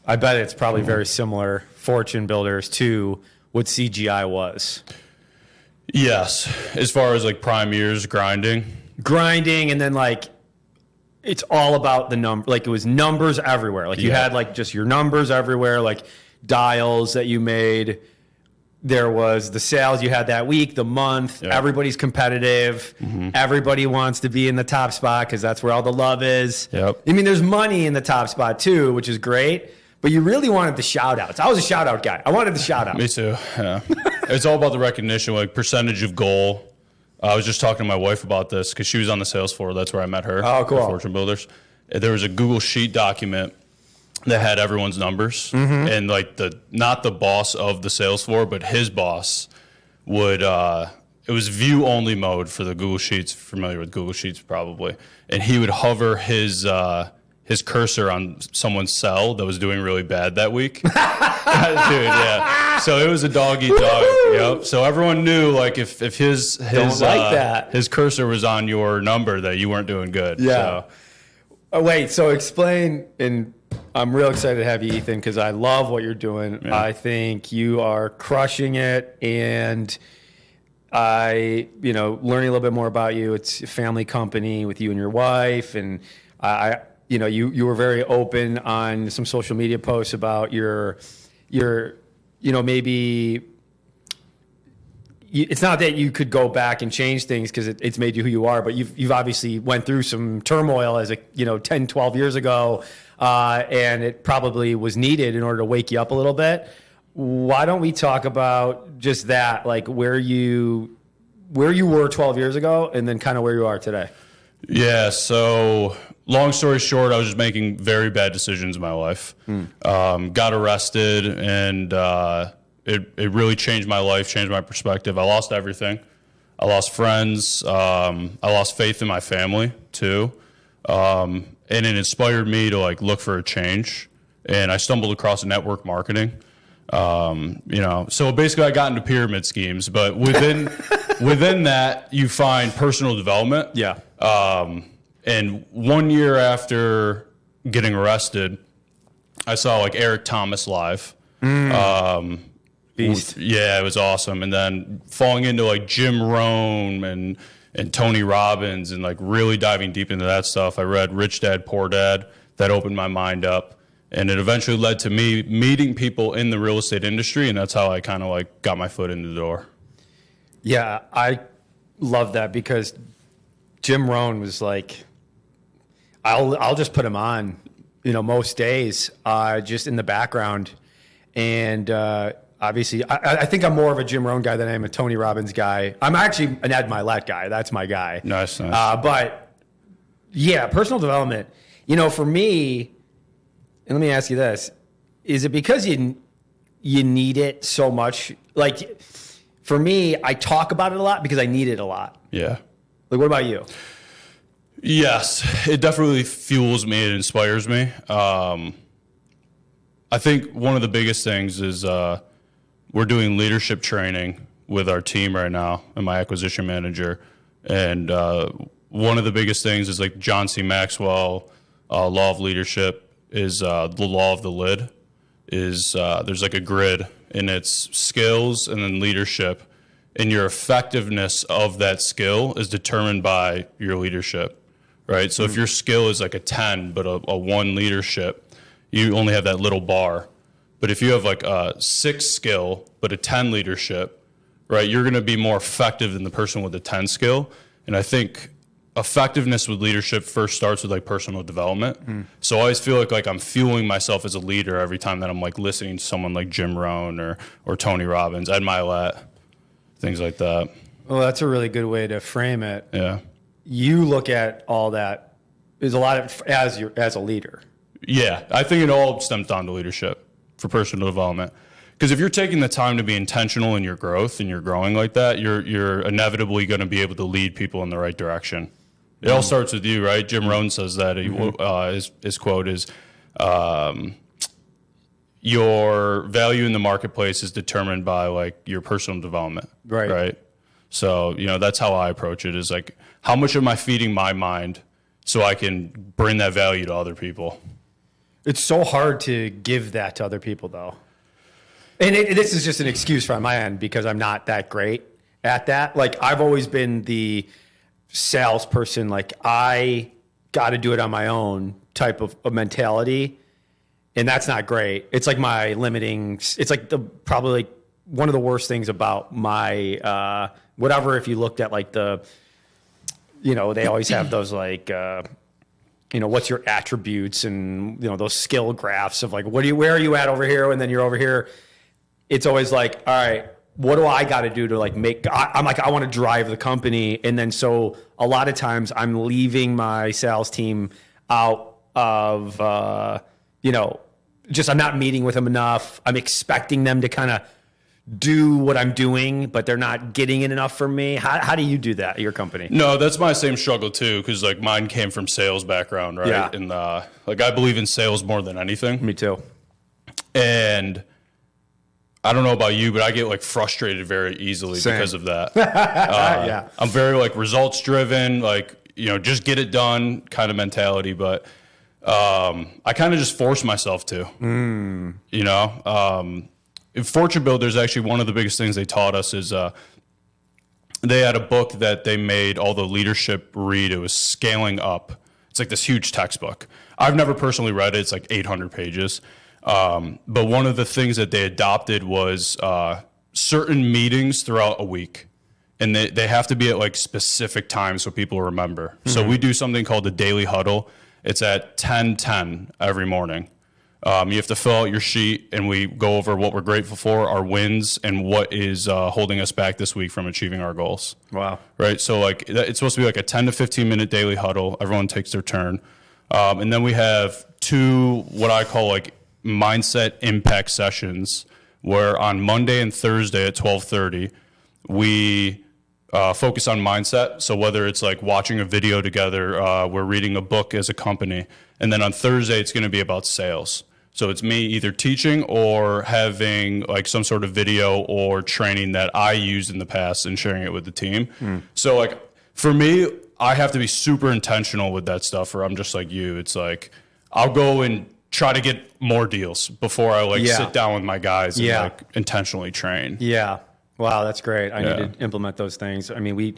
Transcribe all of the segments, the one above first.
I bet it's probably very similar, fortune builders, to what CGI was. Yes. As far as like prime years, grinding, and then like it's all about the number. Like it was numbers everywhere. Like you had like just your numbers everywhere, like dials that you made. There was the sales you had that week, the month. Yep. Everybody's competitive. Mm-hmm. Everybody wants to be in the top spot because that's where all the love is. Yep. I mean, there's money in the top spot too, which is great. But you really wanted the shout outs. I was a shout out guy. I wanted the shout out. Me too. Yeah. It's all about the recognition, like percentage of goal. I was just talking to my wife about this because she was on the sales floor. That's where I met her. Oh, cool. Fortune Builders. There was a Google Sheet document that had everyone's numbers, and like not the boss of the sales floor, but his boss would. It was view only mode for the Google Sheets. Familiar with Google Sheets, probably, and he would hover his cursor on someone's cell that was doing really bad that week. Dude, yeah. So it was a dog eat dog. Yep. So everyone knew like if his his cursor was on your number that you weren't doing good. Yeah. So. Wait. So explain. And I'm real excited to have you, Ethan, because I love what you're doing. Yeah. I think you are crushing it, and learning a little bit more about you. It's a family company with you and your wife, and you were very open on some social media posts about your maybe it's not that you could go back and change things because it's made you who you are, but you've obviously went through some turmoil as 10, 12 years ago, and it probably was needed in order to wake you up a little bit. Why don't we talk about just that, like where you were 12 years ago and then kind of where you are today? Yeah, so long story short, I was just making very bad decisions in my life. Got arrested, and it really changed my life, changed my perspective. I lost everything. I lost friends. I lost faith in my family too, and it inspired me to like look for a change. And I stumbled across network marketing. So basically, I got into pyramid schemes, but within that, you find personal development. Yeah. And 1 year after getting arrested, I saw like Eric Thomas live. Beast. Yeah, it was awesome. And then falling into like Jim Rohn and Tony Robbins and like really diving deep into that stuff. I read Rich Dad, Poor Dad. That opened my mind up. And it eventually led to me meeting people in the real estate industry, and that's how I kind of like got my foot in the door. Yeah, I love that because Jim Rohn was like, I'll just put him on, most days, just in the background. And obviously, I think I'm more of a Jim Rohn guy than I am a Tony Robbins guy. I'm actually an Ed Milet guy. That's my guy. Nice. But yeah, personal development. For me, and let me ask you this: is it because you need it so much? Like, for me, I talk about it a lot because I need it a lot. Yeah. Like, what about you? Yes, it definitely fuels me. It inspires me. I think one of the biggest things is we're doing leadership training with our team right now and my acquisition manager. And one of the biggest things is like John C. Maxwell, law of leadership is the law of the lid. Is there's like a grid, and it's skills and then leadership. And your effectiveness of that skill is determined by your leadership, right? So if your skill is like a 10, but a 1 leadership, you only have that little bar. But if you have like a 6 skill, but a 10 leadership, right, you're going to be more effective than the person with a 10 skill. And I think effectiveness with leadership first starts with like personal development. So I always feel like I'm fueling myself as a leader every time that I'm like listening to someone like Jim Rohn or Tony Robbins, Ed Milet, things like that. Well, that's a really good way to frame it. Yeah. You look at all that as a lot of as a leader. Yeah, I think it all stems down to leadership for personal development. Because if you're taking the time to be intentional in your growth and you're growing like that, you're inevitably going to be able to lead people in the right direction. It all starts with you, right? Jim Rohn says that. His quote is, your value in the marketplace is determined by like your personal development. Right. So, that's how I approach it, is like, how much am I feeding my mind so I can bring that value to other people? It's so hard to give that to other people, though. And this is just an excuse from my end because I'm not that great at that. Like, I've always been the salesperson, like, I got to do it on my own type of mentality. And that's not great. It's like my limiting, it's like probably like one of the worst things about my, whatever, if you looked at like they always have those like, what's your attributes and, those skill graphs of like, where are you at over here? And then you're over here. It's always like, all right, what do I got to do to like I'm like, I want to drive the company. And then so a lot of times I'm leaving my sales team out of, just I'm not meeting with them enough. I'm expecting them to kind of do what I'm doing, but they're not getting it enough for me. How do you do that at your company? No, that's my same struggle too, because like mine came from sales background, right? Yeah. And like I believe in sales more than anything. Me too. And I don't know about you, but I get like frustrated very easily because of that. Yeah. I'm very like results driven, like, just get it done kind of mentality. But I kind of just force myself to, in Fortune Builders, actually, one of the biggest things they taught us is they had a book that they made all the leadership read. It was Scaling Up. It's like this huge textbook. I've never personally read it. It's like 800 pages. But one of the things that they adopted was certain meetings throughout a week. And they have to be at like specific times so people remember. Mm-hmm. So we do something called the daily huddle. It's at 10:10 every morning. You have to fill out your sheet, and we go over what we're grateful for, our wins, and what is holding us back this week from achieving our goals. Wow. Right? So like it's supposed to be like a 10 to 15-minute daily huddle. Everyone takes their turn. And then we have 2 what I call like mindset impact sessions, where on Monday and Thursday at 12:30, we focus on mindset. So whether it's like watching a video together, we're reading a book as a company. And then on Thursday, it's going to be about sales. So it's me either teaching or having like some sort of video or training that I used in the past and sharing it with the team. So like for me, I have to be super intentional with that stuff, or I'm just like you. It's like I'll go and try to get more deals before I like sit down with my guys and like intentionally train. Yeah. Wow, that's great. I need to implement those things. I mean,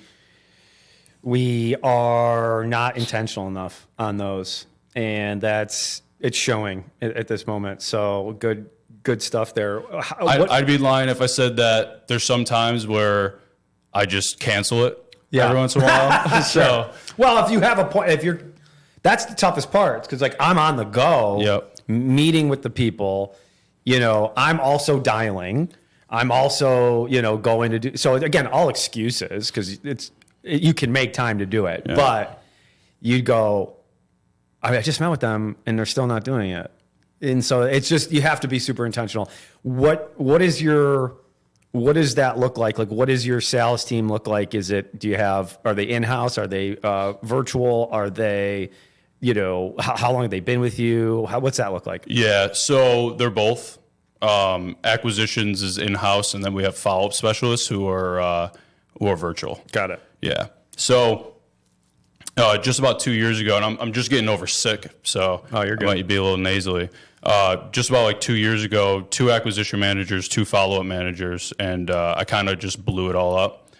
we are not intentional enough on those, and it's showing at this moment. So good stuff there. I'd be lying if I said that there's some times where I just cancel it every once in a while. So, well, if you have a point, that's the toughest part, because like I'm on the go, meeting with the people. I'm also dialing. I'm also, going to do, so again, all excuses, because you can make time to do it, but you'd go, I just met with them and they're still not doing it. And so it's just, you have to be super intentional. What does that look like? Like, what does your sales team look like? Are they in-house? Are they virtual? Are they, how long have they been with you? What's that look like? Yeah. So they're both. Acquisitions is in-house, and then we have follow-up specialists who are virtual. Got it. Yeah. So just about 2 years ago, and I'm just getting over sick, so you're good. I might be a little nasally. Just about like 2 years ago, 2 acquisition managers, 2 follow-up managers, and I kind of just blew it all up.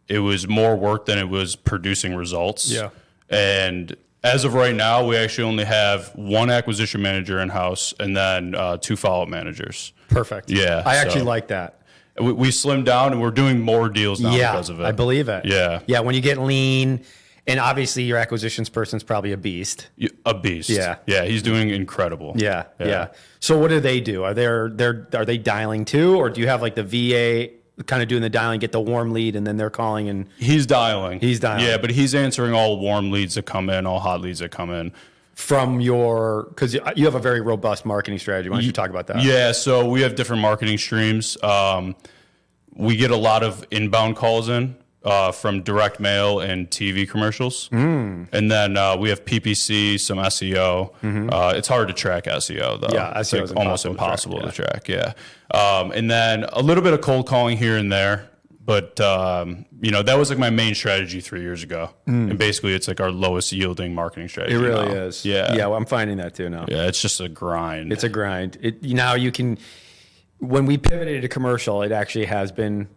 It was more work than it was producing results. Yeah. And as of right now, we actually only have 1 acquisition manager in-house and then 2 follow-up managers. Perfect. Yeah. I actually like that. We slimmed down, and we're doing more deals now because of it. I believe it. Yeah. Yeah, when you get lean, and obviously your acquisitions person's probably a beast. A beast. Yeah. Yeah, he's doing incredible. Yeah. So what do they do? Are they dialing too, or do you have like the VA kind of doing the dialing, get the warm lead, and then they're calling? And he's dialing. Yeah, but he's answering all warm leads that come in, all hot leads that come in. Because you have a very robust marketing strategy. Why don't you talk about that? Yeah, so we have different marketing streams. We get a lot of inbound calls in from direct mail and TV commercials. And then we have PPC, some SEO. It's hard to track SEO, though. Yeah, SEO is almost impossible to track. Yeah. And then a little bit of cold calling here and there. But that was like my main strategy 3 years ago, and basically it's like our lowest yielding marketing strategy. It really now. is. Yeah, yeah. Well, I'm finding that too now. Yeah, it's just a grind. It's a grind. Now you can. When we pivoted to commercial, it actually has been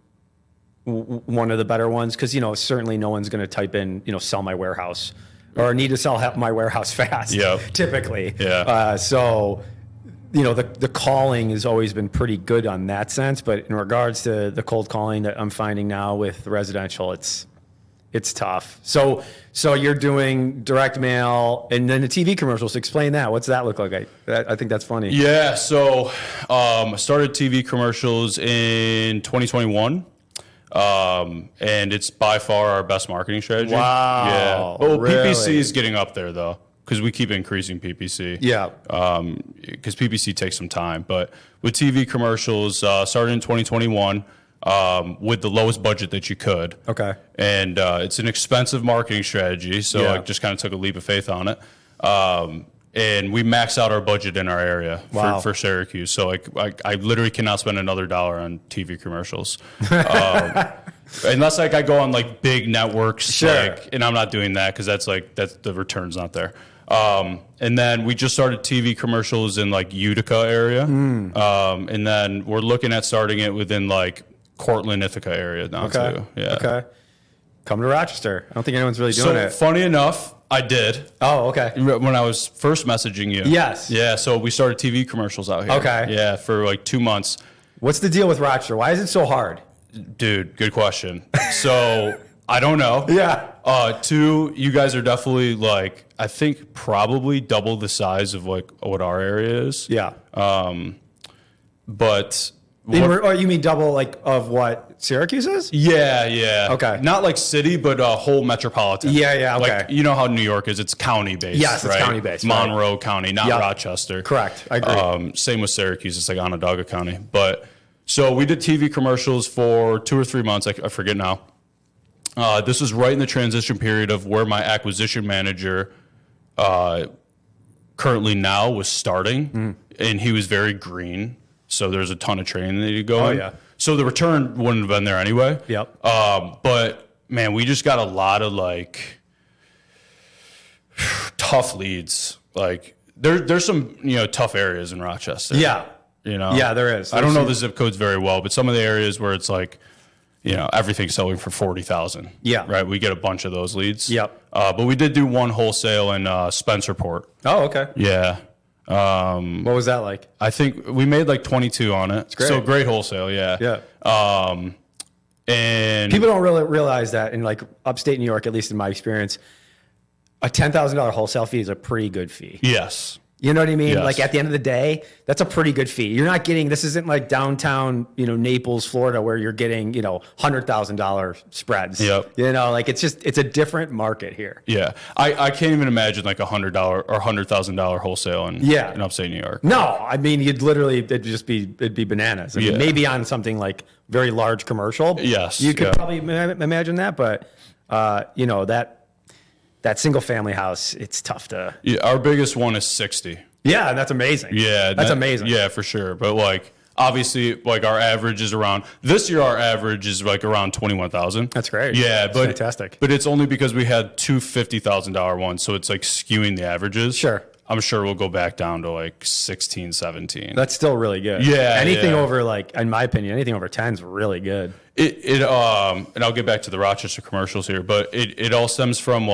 one of the better ones because certainly no one's going to type in sell my warehouse or need to sell my warehouse fast. Yeah, typically. Yeah. So the calling has always been pretty good on that sense, but in regards to the cold calling that I'm finding now with residential, it's tough. So you're doing direct mail and then the TV commercials. Explain that. What's that look like? I think that's funny. Yeah. So I started TV commercials in 2021. And it's by far our best marketing strategy. Wow. Yeah. Well, really? PPC is getting up there though, because we keep increasing PPC. Yeah. Because PPC takes some time. But with TV commercials, started in 2021 with the lowest budget that you could. Okay. And it's an expensive marketing strategy, so I just kind of took a leap of faith on it. And we maxed out our budget in our area for Syracuse. So I literally cannot spend another dollar on TV commercials. Unless I go on big networks, sure. And I'm not doing that because that's the return's not there. And then we just started TV commercials in Utica area. And then we're looking at starting it within Cortland, Ithaca area now too. Yeah. Okay. Come to Rochester. I don't think anyone's really doing it. Funny enough, I did. Oh, okay. When I was first messaging you. Yes. Yeah, so we started TV commercials out here. Okay. Yeah, for 2 months. What's the deal with Rochester? Why is it so hard? Dude, good question. So, I don't know. Yeah. 2, you guys are definitely I think probably double the size of what our area is. Yeah. But... you mean double of what Syracuse is? Yeah. Okay. Not city, but whole metropolitan. Yeah, okay. You know how New York is, it's county based. Yes, it's right? county based. Monroe right. County, not Rochester. Correct. I agree. Same with Syracuse, it's Onondaga County. But so we did TV commercials for 2 or 3 months, I forget now. This was right in the transition period of where my acquisition manager currently now was starting, and he was very green. So there's a ton of training that you go in. Yeah. So the return wouldn't have been there anyway. Yep. But man, we just got a lot of tough leads. There's some tough areas in Rochester. Yeah. Yeah, there is. I don't know the zip codes very well, but some of the areas where it's everything's selling for 40,000. Yeah. Right. We get a bunch of those leads. Yep. But we did do one wholesale in Spencerport. Oh, okay. Yeah. What was that like? I think we made 22 on it. It's great. So great wholesale, yeah. Yeah. And people don't really realize that in upstate New York, at least in my experience, a $10,000 wholesale fee is a pretty good fee. Yes. You know what I mean? Yes. At the end of the day, that's a pretty good fee. You're not getting, this isn't downtown, Naples, Florida, where you're getting, $100,000 spreads. Yep. It's a different market here. Yeah. I can't even imagine $100 or $100,000 wholesale in upstate New York. No, I mean, it'd be bananas. I mean, maybe on something very large commercial. Yes. You could probably imagine that, but, that single family house, it's tough to. Yeah, our biggest one is 60. Yeah, that's amazing. Yeah, that's amazing. Yeah, for sure. But obviously, our average is around this year. Our average is around 21,000. That's great. Yeah, that's fantastic. But it's only because we had two $50,000 ones, so it's skewing the averages. Sure. I'm sure we'll go back down to 16, 17. That's still really good. Yeah. Anything over in my opinion, anything over 10 is really good. And I'll get back to the Rochester commercials here, but it all stems from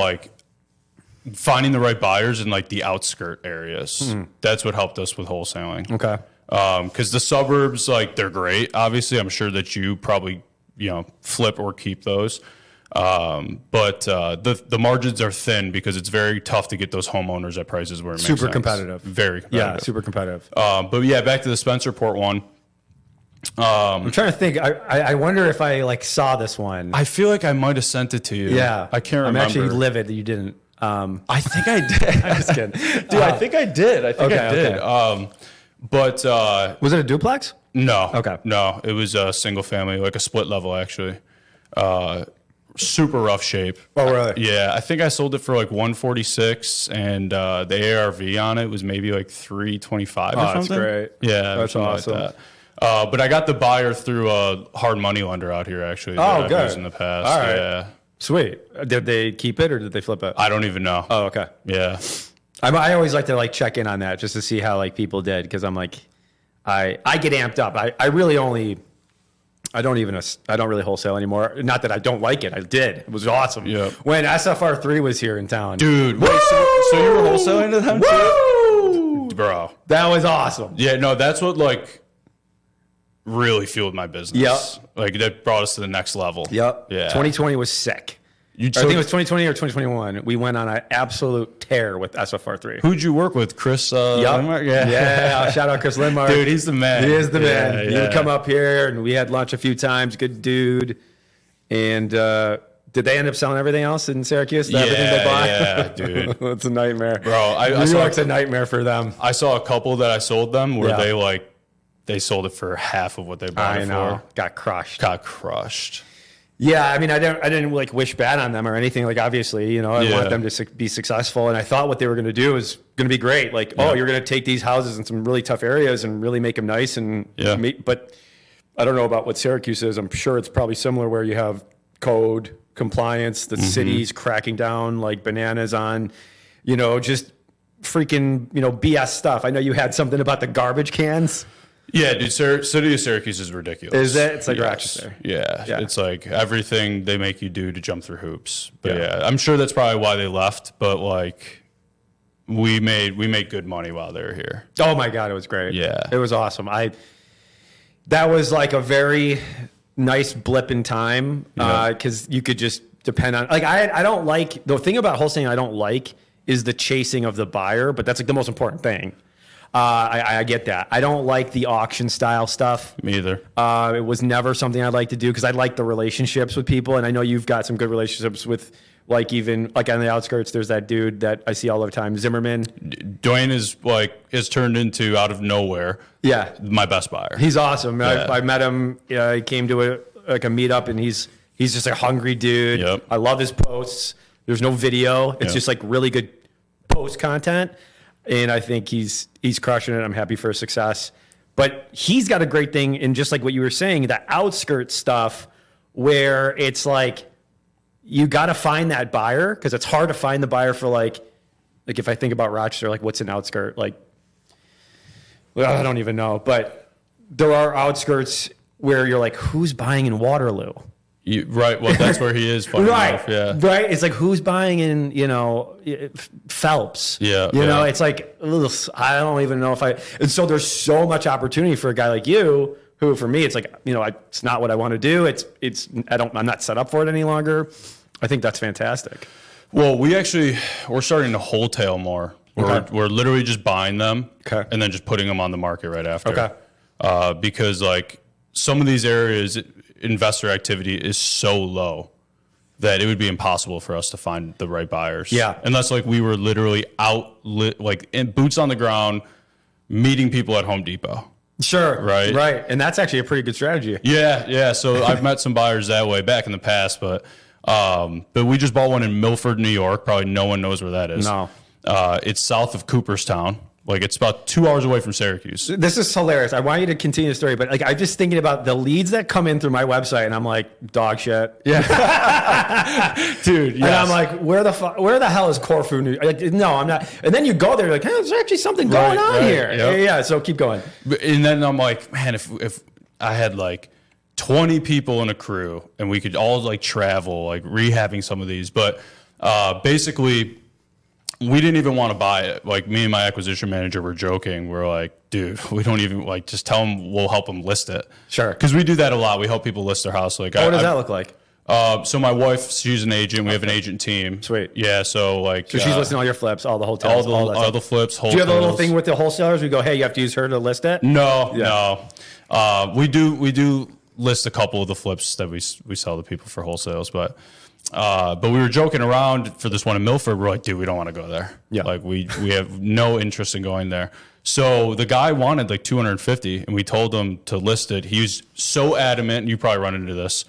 finding the right buyers in the outskirt areas. That's what helped us with wholesaling. Okay. Because the suburbs, they're great. Obviously, I'm sure that you probably flip or keep those. But the margins are thin because it's very tough to get those homeowners at prices where it makes super sense. competitive. Very competitive. Yeah, super competitive. But yeah, back to the Spencerport one. I'm trying to think. I wonder if I saw this one. I feel like I might have sent it to you. Yeah, I can't remember. I'm actually livid that you didn't. I think I did. I'm just kidding, dude. I think I did. I did. Okay. But was it a duplex? No. Okay. No, it was a single family, a split level actually. Super rough shape. Oh, really? Yeah, I think I sold it for 146, and the ARV on it was maybe 325 or something. That's great. Yeah, that's awesome. Like But I got the buyer through a hard money lender out here, actually. Oh, that good. I've used in the past. All right. Yeah. Sweet. Did they keep it or did they flip it? I don't even know. Oh, okay. Yeah. I always like to like check in on that just to see how like people did because I'm like, I get amped up. I really only, I don't really wholesale anymore. Not that I don't like it. I did. It was awesome. Yeah. When SFR3 was here in town. Dude, wait, so you were wholesaling to them Woo! too? Bro. That was awesome. Yeah, no, that's what like really fueled my business. Yep. Like that brought us to the next level. Yep. Yeah. 2020 was sick. I think it was 2020 or 2021. We went on an absolute tear with SFR3. Who'd you work with? Chris Yep. Yeah. Shout out Chris Lindmark. Dude, he's the man. He is the man. Yeah. He would come up here and we had lunch a few times. Good dude. And did they end up selling everything else in Syracuse? Everything they bought? Yeah, dude. It's a nightmare. Bro, New York's a nightmare for them. I saw a couple that I sold them where they sold it for half of what they bought it for. Got crushed. Got crushed. Yeah, I mean, I didn't like wish bad on them or anything. Like, obviously, I want them to be successful, and I thought what they were going to do was going to be great. Like, oh, you're going to take these houses in some really tough areas and really make them nice, but I don't know about what Syracuse is. I'm sure it's probably similar where you have code compliance, the city's cracking down like bananas on, just freaking BS stuff. I know you had something about the garbage cans. Yeah, dude, City of Syracuse is ridiculous. Is it? It's like Rochester. Yeah, it's like everything they make you do to jump through hoops. But yeah, I'm sure that's probably why they left. But like, we made good money while they were here. Oh my God, it was great. Yeah, it was awesome. That was like a very nice blip in time because you could just depend on like I don't like the thing about wholesaling I don't like is the chasing of the buyer, but that's like the most important thing. I get that. I don't like the auction style stuff. Me either. It was never something I'd like to do because I like the relationships with people, and I know you've got some good relationships with, like even like on the outskirts. There's that dude that I see all the time, Zimmerman. Dwayne is turned into out of nowhere. Yeah, my best buyer. He's awesome. Yeah. I met him. He came to a meetup, and he's just a hungry dude. Yep. I love his posts. There's no video. It's just like really good post content. And I think he's crushing it. I'm happy for his success. But he's got a great thing in just like what you were saying, the outskirts stuff where it's like you got to find that buyer because it's hard to find the buyer for like if I think about Rochester, like what's an outskirt? Like, well, I don't even know. But there are outskirts where you're like, who's buying in Waterloo? Right. Well, that's where he is. Right. Enough, yeah. Right. It's like who's buying in, Phelps. Yeah. It's like I don't even know if and so there's so much opportunity for a guy like you, who for me it's like it's not what I want to do. I'm not set up for it any longer. I think that's fantastic. Well, we're starting to wholesale more. We're literally just buying them and then just putting them on the market right after. Okay. Because like some of these areas, investor activity is so low that it would be impossible for us to find the right buyers. Yeah. Unless like we were literally in boots on the ground, meeting people at Home Depot. Sure. Right. Right. And that's actually a pretty good strategy. Yeah. Yeah. So I've met some buyers that way back in the past, but we just bought one in Milford, New York. Probably no one knows where that is. No. It's south of Cooperstown. Like it's about 2 hours away from Syracuse. This is hilarious. I want you to continue the story, but like I'm just thinking about the leads that come in through my website, and I'm like, dog shit. Yeah, dude. Yes. And I'm like, where the hell is Corfu? Like, no, I'm not. And then you go there, you're like, hey, there's actually something going on here. Yep. Yeah. So keep going. And then I'm like, man, if I had like 20 people in a crew and we could all like travel, like rehabbing some of these, but basically. We didn't even want to buy it. Like me and my acquisition manager were joking. We're like, dude, we don't even like just tell them we'll help them list it. Sure. Because we do that a lot. We help people list their house. Like, what does that look like? So my wife, she's an agent. We have an agent team. Sweet. Yeah. So like, she's listing all your flips, all the hotels, all the flips. Do you have a little thing with the wholesalers? We go, hey, you have to use her to list it. No. We do list a couple of the flips that we sell to people for wholesales, but we were joking around for this one in Milford. We're like, dude, we don't want to go there. Yeah. Like we have no interest in going there. So the guy wanted like 250 and we told him to list it. He was so adamant, and you probably run into this.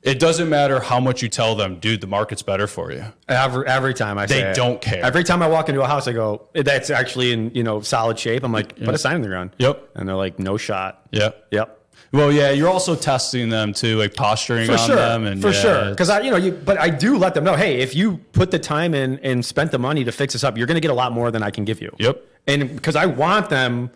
It doesn't matter how much you tell them, dude, the market's better for you. Every time I say They don't care. Every time I walk into a house, I go, that's actually in, solid shape. I'm like, put a sign on the ground. Yep. And they're like, no shot. Yep. Yep. Well, yeah, you're also testing them too, like posturing on them. And for sure. Because but I do let them know, hey, if you put the time in and spent the money to fix this up, you're going to get a lot more than I can give you. Yep. And because I want them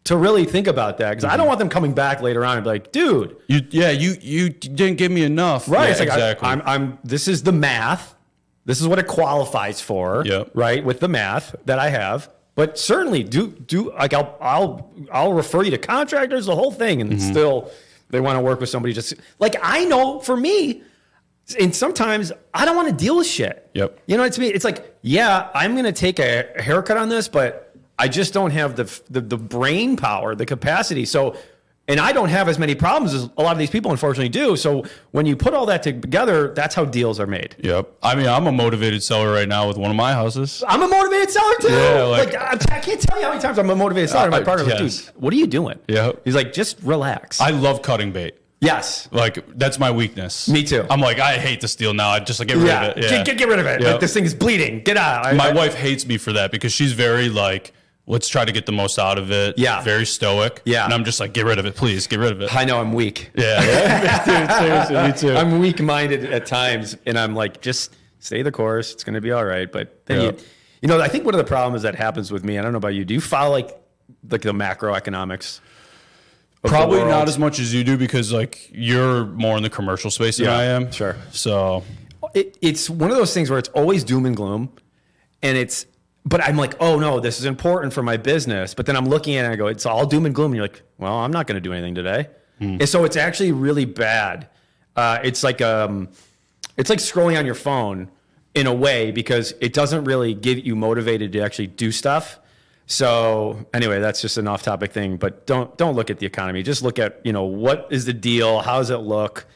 to really think about that, because I don't want them coming back later on and be like, dude, you didn't give me enough. Right. Yeah, it's like, exactly. This is the math. This is what it qualifies for. Yep. Right. With the math that I have. But certainly do like I'll refer you to contractors, the whole thing, and still they want to work with somebody. Just like I know for me, and sometimes I don't want to deal with shit. Yep. It's me. It's like, yeah, I'm gonna take a haircut on this, but I just don't have the brain power, the capacity. So, and I don't have as many problems as a lot of these people unfortunately do. So when you put all that together, that's how deals are made. Yep. I mean, I'm a motivated seller right now with one of my houses. I'm a motivated seller too. Yeah, like I can't tell you how many times I'm a motivated seller. My partner's like, dude, what are you doing? Yeah. He's like, just relax. I love cutting bait. Yes. Like, that's my weakness. Me too. I'm like, I hate this deal now. I just like, get rid of it. Yeah. Get rid of it. Yep. Like, this thing is bleeding. Get out. My wife hates me for that because she's very like, let's try to get the most out of it. Yeah. Very stoic. Yeah. And I'm just like, get rid of it, please. Get rid of it. I know I'm weak. Yeah. Seriously, me too. I'm weak-minded at times, and I'm like, just stay the course. It's going to be all right. But then I think one of the problems that happens with me, I don't know about you, do you follow like the macroeconomics? Probably not as much as you do because like you're more in the commercial space than I am. Sure. So it's one of those things where it's always doom and gloom, and but I'm like, oh no, this is important for my business. But then I'm looking at it and I go, it's all doom and gloom. And you're like, well, I'm not going to do anything today. And so it's actually really bad. It's like scrolling on your phone in a way because it doesn't really get you motivated to actually do stuff. So anyway, that's just an off-topic thing. But don't look at the economy. Just look at what is the deal? How does it look?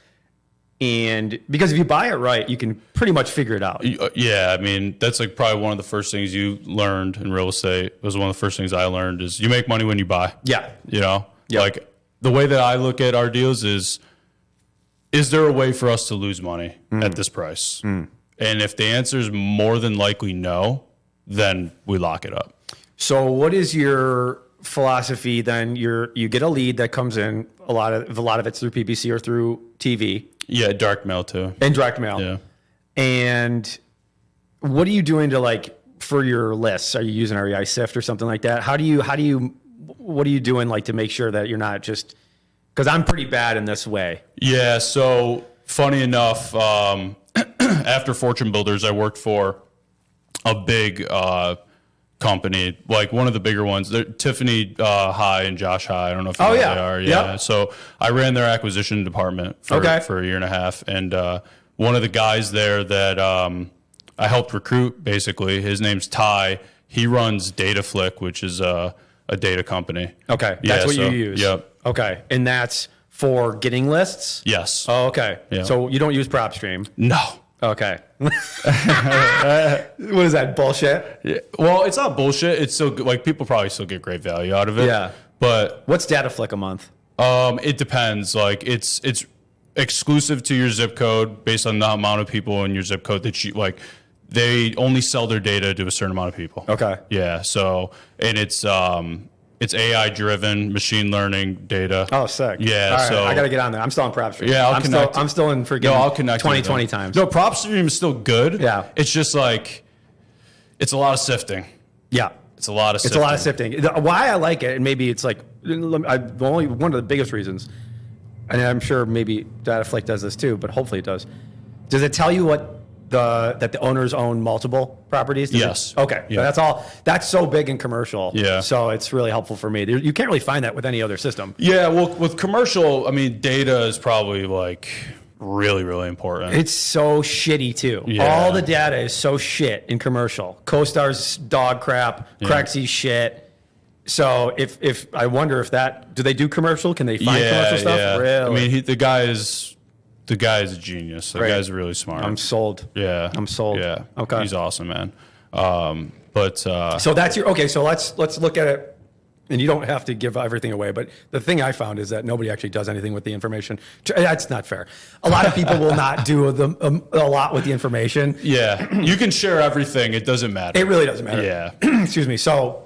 And because if you buy it right, you can pretty much figure it out. Yeah, I mean, that's like probably one of the first things you learned in real estate. It was one of the first things I learned is you make money when you buy. Yeah. Like the way that I look at our deals is there a way for us to lose money at this price? And if the answer is more than likely no, then we lock it up. So what is your philosophy then? You get a lead that comes in, a lot of it's through PPC or through TV. Yeah, dark mail too. And direct mail. Yeah. And what are you doing to for your lists? Are you using REI Sift or something like that? What are you doing to make sure that you're not just, because I'm pretty bad in this way. Yeah. So funny enough, after Fortune Builders, I worked for a big company, like one of the bigger ones. Tiffany High and Josh High. I don't know if you know who they are. Yeah. Yep. So I ran their acquisition department for a year and a half. And one of the guys there that I helped recruit, basically, his name's Ty. He runs DataFlick, which is a data company. Okay. That's what you use. Yep. Okay. And that's for getting lists? Yes. Oh, okay. Yeah. So you don't use PropStream? No. Okay. What is that, bullshit? Yeah. Well, it's not bullshit. It's still like people probably still get great value out of it. Yeah. But what's DataFlick a month? It depends. Like it's exclusive to your zip code based on the amount of people in your zip code that you like. They only sell their data to a certain amount of people. Okay. Yeah. So and it's AI driven machine learning data. Oh, sick. Yeah. All right, so I got to get on there. I'm still on PropStream. Yeah, I'm still in freaking I'll connect 20 times. No, PropStream is still good. Yeah. It's just like it's a lot of sifting. Yeah. It's a lot of sifting. It's a lot of sifting. Why I like it, and maybe it's like only one of the biggest reasons, and I'm sure maybe DataFlick does this too, but hopefully it does. Does it tell you what that the owners own multiple properties? Yes. Okay. Yeah. That's all. That's so big in commercial. Yeah. So it's really helpful for me. You can't really find that with any other system. Yeah. Well, with commercial, I mean, data is probably like really, really important. It's so shitty too. Yeah. All the data is so shit in commercial. CoStar's dog crap, Craigsy's shit. So if I wonder if do they do commercial? Can they find commercial stuff? Yeah. Really? I mean, the guy is a genius. The guy's really smart. I'm sold. Yeah. I'm sold. Yeah. Okay. He's awesome, man. So that's so let's look at it and you don't have to give everything away, but the thing I found is that nobody actually does anything with the information. That's not fair. A lot of people will not do a lot with the information. Yeah, you can share everything. It doesn't matter. It really doesn't matter. Yeah. Excuse me. So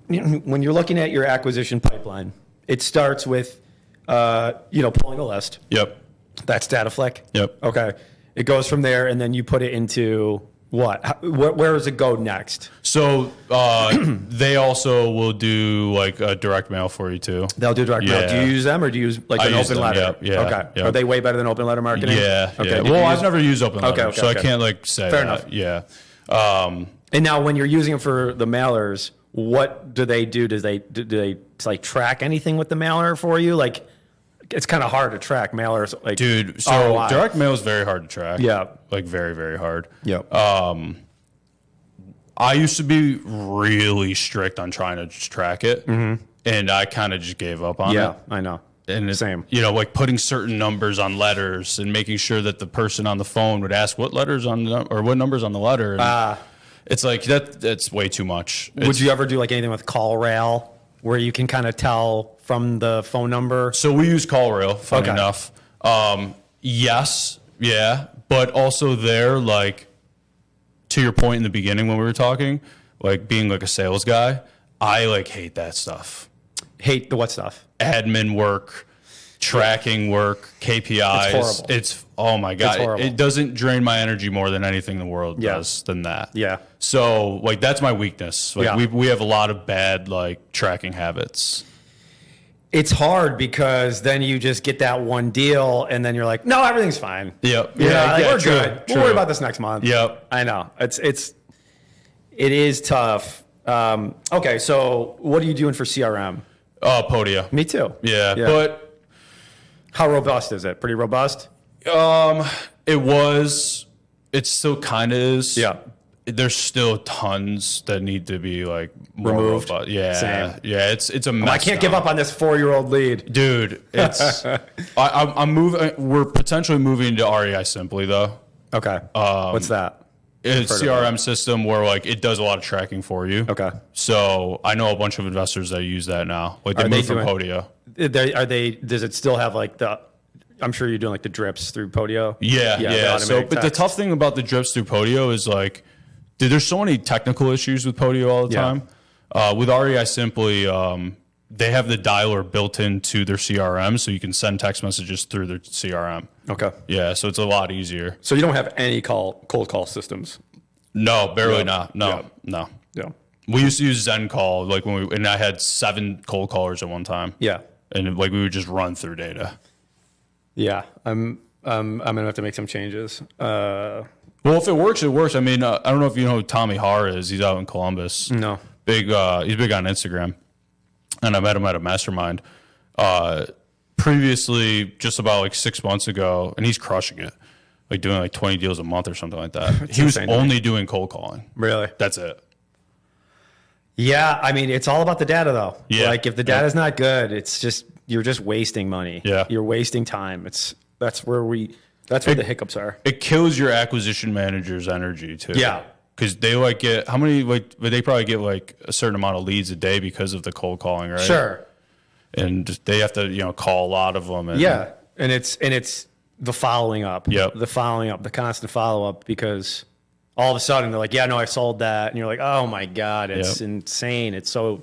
when you're looking at your acquisition pipeline, it starts with, pulling a list. Yep. That's data flick. Yep. Okay. It goes from there, and then you put it into what? Where does it go next? So they also will do like a direct mail for you too. They'll do direct mail. Do you use them, or do you use like an open letter? Yep, yeah. Okay. Yep. Are they way better than open letter marketing? Yeah. Okay. Yeah. Well, I've never used open letter, so I can't like say Fair that. enough. Yeah. And now, when you're using them for the mailers, what do they do? Do they like track anything with the mailer for you? Like, it's kind of hard to track mailers. Like, Dude, so ROI. direct mail is very hard to track. Yeah. Like very, very hard. Yep. I used to be really strict on trying to just track it, and I kind of just gave up on it. Yeah, I know. And it's, Same. like putting certain numbers on letters and making sure that the person on the phone would ask what letters on the, or what numbers on the letter. And it's like that's way too much. Would you ever do like anything with call rail where you can kind of tell from the phone number? So we use CallRail, funny Okay. enough. Yes, yeah, but also there, like, to your point in the beginning when we were talking, like being like a sales guy, I like hate that stuff. Hate the what stuff? Admin work, tracking work, KPIs. It's horrible. Oh my God. It's horrible. It doesn't drain my energy more than anything in the world Yeah. does than that. Yeah. So like that's my weakness. Like Yeah. we have a lot of bad like tracking habits. It's hard because then you just get that one deal, and then you're like, no, everything's fine. Yep. Yeah, like, we're true, good. true. We'll worry about this next month. Yep. I know. It is tough. Okay, so what are you doing for CRM? Podia. Me too. Yeah. But how robust is it? Pretty robust? it still kind of is. Yeah. There's still tons that need to be like more Removed. robust. Yeah. Same. Yeah. It's a mess. I can't give up on this 4-year-old lead. Dude, it's I'm moving. We're potentially moving to REI Simply though. Okay. What's that? It's Heard of CRM system where like it does a lot of tracking for you. Okay. So I know a bunch of investors that use that now. Like they Are they moved from doing- Podia. Does it still have like I'm sure you're doing like the drips through Podio? Yeah. the So, automatic but the text. tough thing about the drips through Podio is like, dude, there's so many technical issues with Podio all the Yeah. time. With REI Simply, they have the dialer built into their CRM, so you can send text messages through their CRM. Okay. Yeah, so it's a lot easier. So you don't have any cold call systems? No, barely Yeah. not. No, Yeah. no. Yeah. We used to use Zen Call, like and I had 7 cold callers at one time. Yeah. And like we would just run through data. Yeah. I'm gonna have to make some changes. Well, if it works, it works. I mean, I don't know if you know who Tommy Har is. He's out in Columbus. No. He's big on Instagram, and I met him at a mastermind previously, just about like 6 months ago, and he's crushing it, like doing like 20 deals a month or something like that. He was insane to me. only doing cold calling. Really? That's it. Yeah. I mean, it's all about the data though. Yeah. Like if the data's not good, it's just you're just wasting money. Yeah. You're wasting time. That's where the hiccups are. It kills your acquisition manager's energy too. Yeah. Because they like get how many like they probably get like a certain amount of leads a day because of the cold calling, right? Sure. And they have to call a lot of them. And, Yeah. And it's the following up. Yep. The following up, the constant follow up, because all of a sudden they're like, yeah, no, I sold that. And you're like, oh my God, it's Yep. insane. It's so,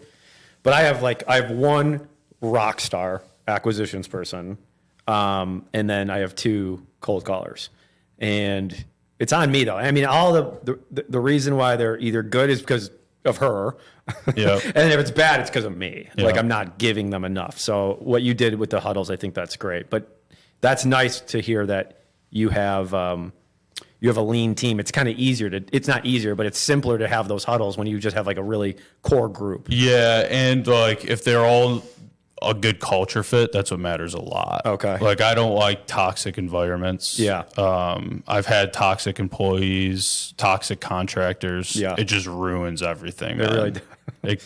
but I have one rock star acquisitions person. And then I have 2 cold callers, and it's on me though. I mean, all the reason why they're either good is because of her. Yep. And if it's bad, it's because of me. Yeah. Like I'm not giving them enough. So what you did with the huddles, I think that's great. But that's nice to hear that you have a lean team. It's kind of it's not easier, but it's simpler to have those huddles when you just have like a really core group. Yeah, and like if they're all a good culture fit, that's what matters a lot. Okay. Like I don't like toxic environments. Yeah. I've had toxic employees, toxic contractors. Yeah. It just ruins everything. It man. really does.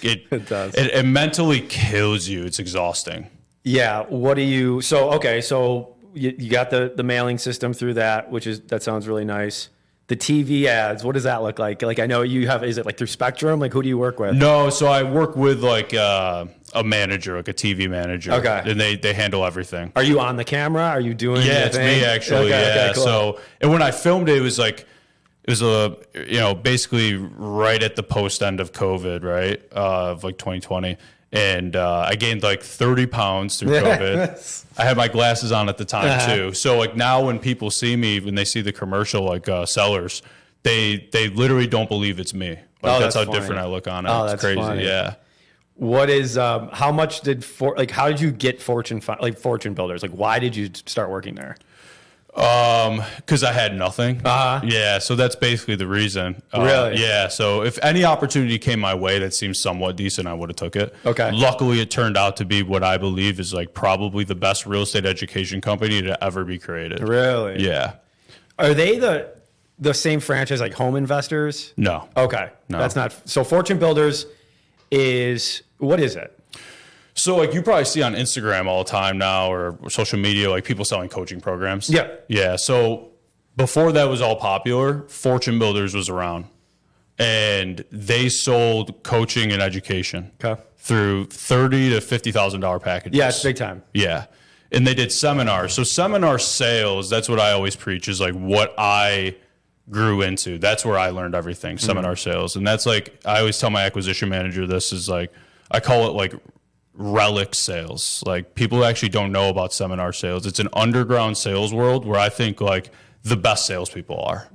It does. It mentally kills you. It's exhausting. Yeah. What do you? So okay. So you got the mailing system through that, that sounds really nice. the TV ads, what does that look like? Like, I know you have, is it like through Spectrum? Like, who do you work with? No, so I work with like a manager, like a TV manager. Okay. And they handle everything. Are you on the camera? Are you doing Yeah, the it's thing? me actually. Okay, Yeah. okay, cool. So, and when I filmed it, it was basically right at the post end of COVID, right? Of like 2020. And I gained like 30 pounds through COVID. I had my glasses on at the time too. So like now when people see me, when they see the commercial, like sellers, they literally don't believe it's me. Like that's how funny. different I look on it. Oh, It's that's crazy. funny. Yeah. What is, how much did, how did you get Fortune Builders? Like, why did you start working there? Because I had nothing. Uh-huh. Yeah, so that's basically the reason. Really? Yeah. So if any opportunity came my way that seemed somewhat decent, I would have took it. Okay. Luckily, it turned out to be what I believe is like probably the best real estate education company to ever be created. Really? Yeah. Are they the same franchise like Home Investors? No. Okay. No. That's not, so Fortune Builders is, what is it? So like you probably see on Instagram all the time now or social media, like people selling coaching programs. Yeah. Yeah. So before that was all popular, Fortune Builders was around and they sold coaching and education through $30,000 to $50,000 packages. Yeah, it's big time. Yeah. And they did seminars. So seminar sales, that's what I always preach is like what I grew into. That's where I learned everything, seminar sales. And that's like, I always tell my acquisition manager, this is like, I call it like relic sales. Like people actually don't know about seminar sales. It's an underground sales world where I think like the best salespeople are.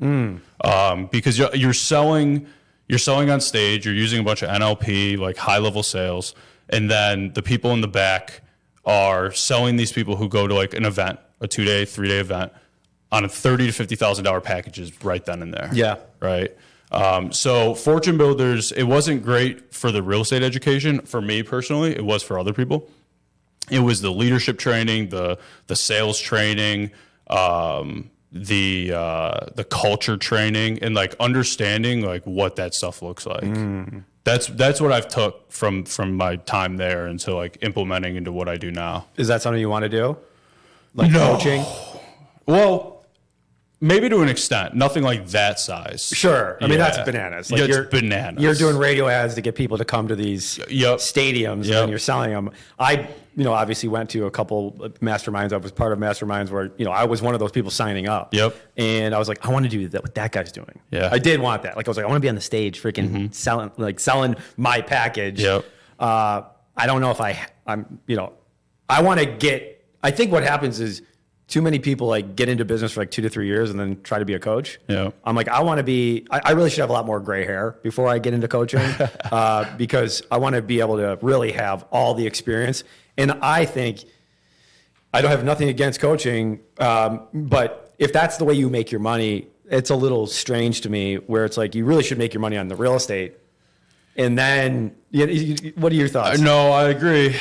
Because you're selling on stage, you're using a bunch of NLP, like high level sales. And then the people in the back are selling these people who go to like an event, a 2-day, 3-day event on a $30,000 to $50,000 packages right then and there. Yeah. Right. So Fortune Builders, it wasn't great for the real estate education. For me personally, it was for other people. It was the leadership training, the sales training, the culture training, and like understanding like what that stuff looks like. That's what I've took from my time there into like implementing into what I do now. Is that something you want to do? Like No. coaching? Well, maybe to an extent, nothing like that size. Sure. I mean, Yeah. that's bananas. Like Yeah, it's bananas. You're doing radio ads to get people to come to these stadiums and you're selling them. I, obviously went to a couple masterminds. I was part of masterminds where, I was one of those people signing up. Yep. And I was like, I want to do that, what that guy's doing. Yeah. I did want that. Like, I was like, I want to be on the stage freaking selling my package. Yep. I don't know if I want to get, I think what happens is, too many people like get into business for like 2 to 3 years and then try to be a coach. Yeah. I'm like, I really should have a lot more gray hair before I get into coaching because I want to be able to really have all the experience. And I think I don't have nothing against coaching, but if that's the way you make your money, it's a little strange to me where it's like, you really should make your money on the real estate. And then, what are your thoughts? No, I agree.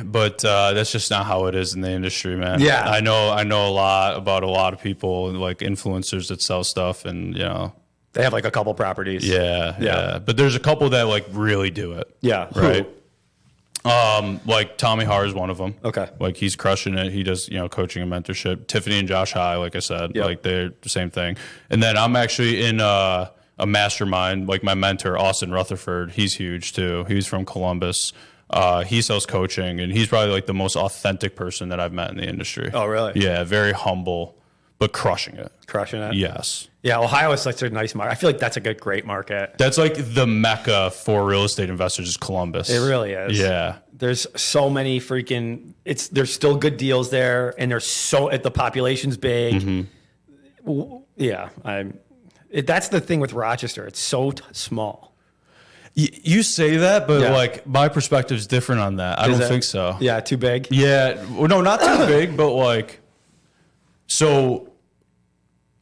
But that's just not how it is in the industry, man. Yeah. I know a lot about a lot of people, like influencers that sell stuff, and they have like a couple properties. Yeah. But there's a couple that like really do it. Yeah. Right. Like Tommy Har is one of them. Okay. Like he's crushing it. He does, coaching and mentorship. Tiffany and Josh High, like I said, like they're the same thing. And then I'm actually in a mastermind, like my mentor, Austin Rutherford. He's huge too. He's from Columbus. He sells coaching, and he's probably like the most authentic person that I've met in the industry. Oh, really? Yeah. Very humble, but crushing it. Crushing it? Yes. Yeah, Ohio is such a nice market. I feel like that's a great market. That's like the mecca for real estate investors is Columbus. It really is. Yeah. There's so many there's still good deals there, and the population's big. Yeah, that's the thing with Rochester. It's so small. You say that, but Yeah. like my perspective is different on that. I don't think so. Yeah, too big. Yeah. Well, no, not too big, but like, so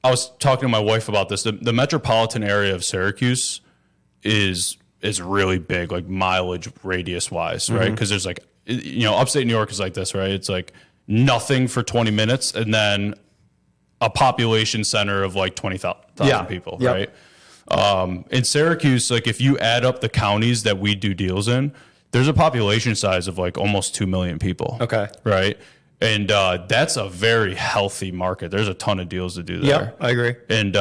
I was talking to my wife about this. The metropolitan area of Syracuse is really big, like mileage radius wise, right? Because there's like, upstate New York is like this, right? It's like nothing for 20 minutes and then a population center of like 20,000 people, right? In Syracuse, like if you add up the counties that we do deals in, there's a population size of like almost 2 million people. Okay. Right. And that's a very healthy market. There's a ton of deals to do there. Yeah, I agree. And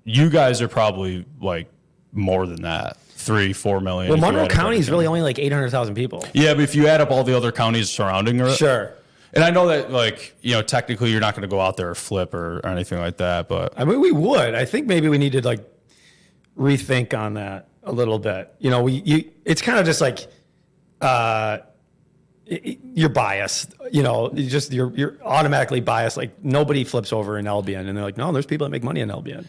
you guys are probably like more than that, 3-4 million. Well, Monroe County is really only like 800,000 people. Yeah, but if you add up all the other counties surrounding it, Sure. and I know that, like, you know, technically you're not going to go out there or flip or anything like that, but I mean, we would. I think maybe we need to like rethink on that a little bit. You know, it's kind of just like you're biased. You know, you're automatically biased. Like nobody flips over in Albion, and they're like, no, there's people that make money in Albion.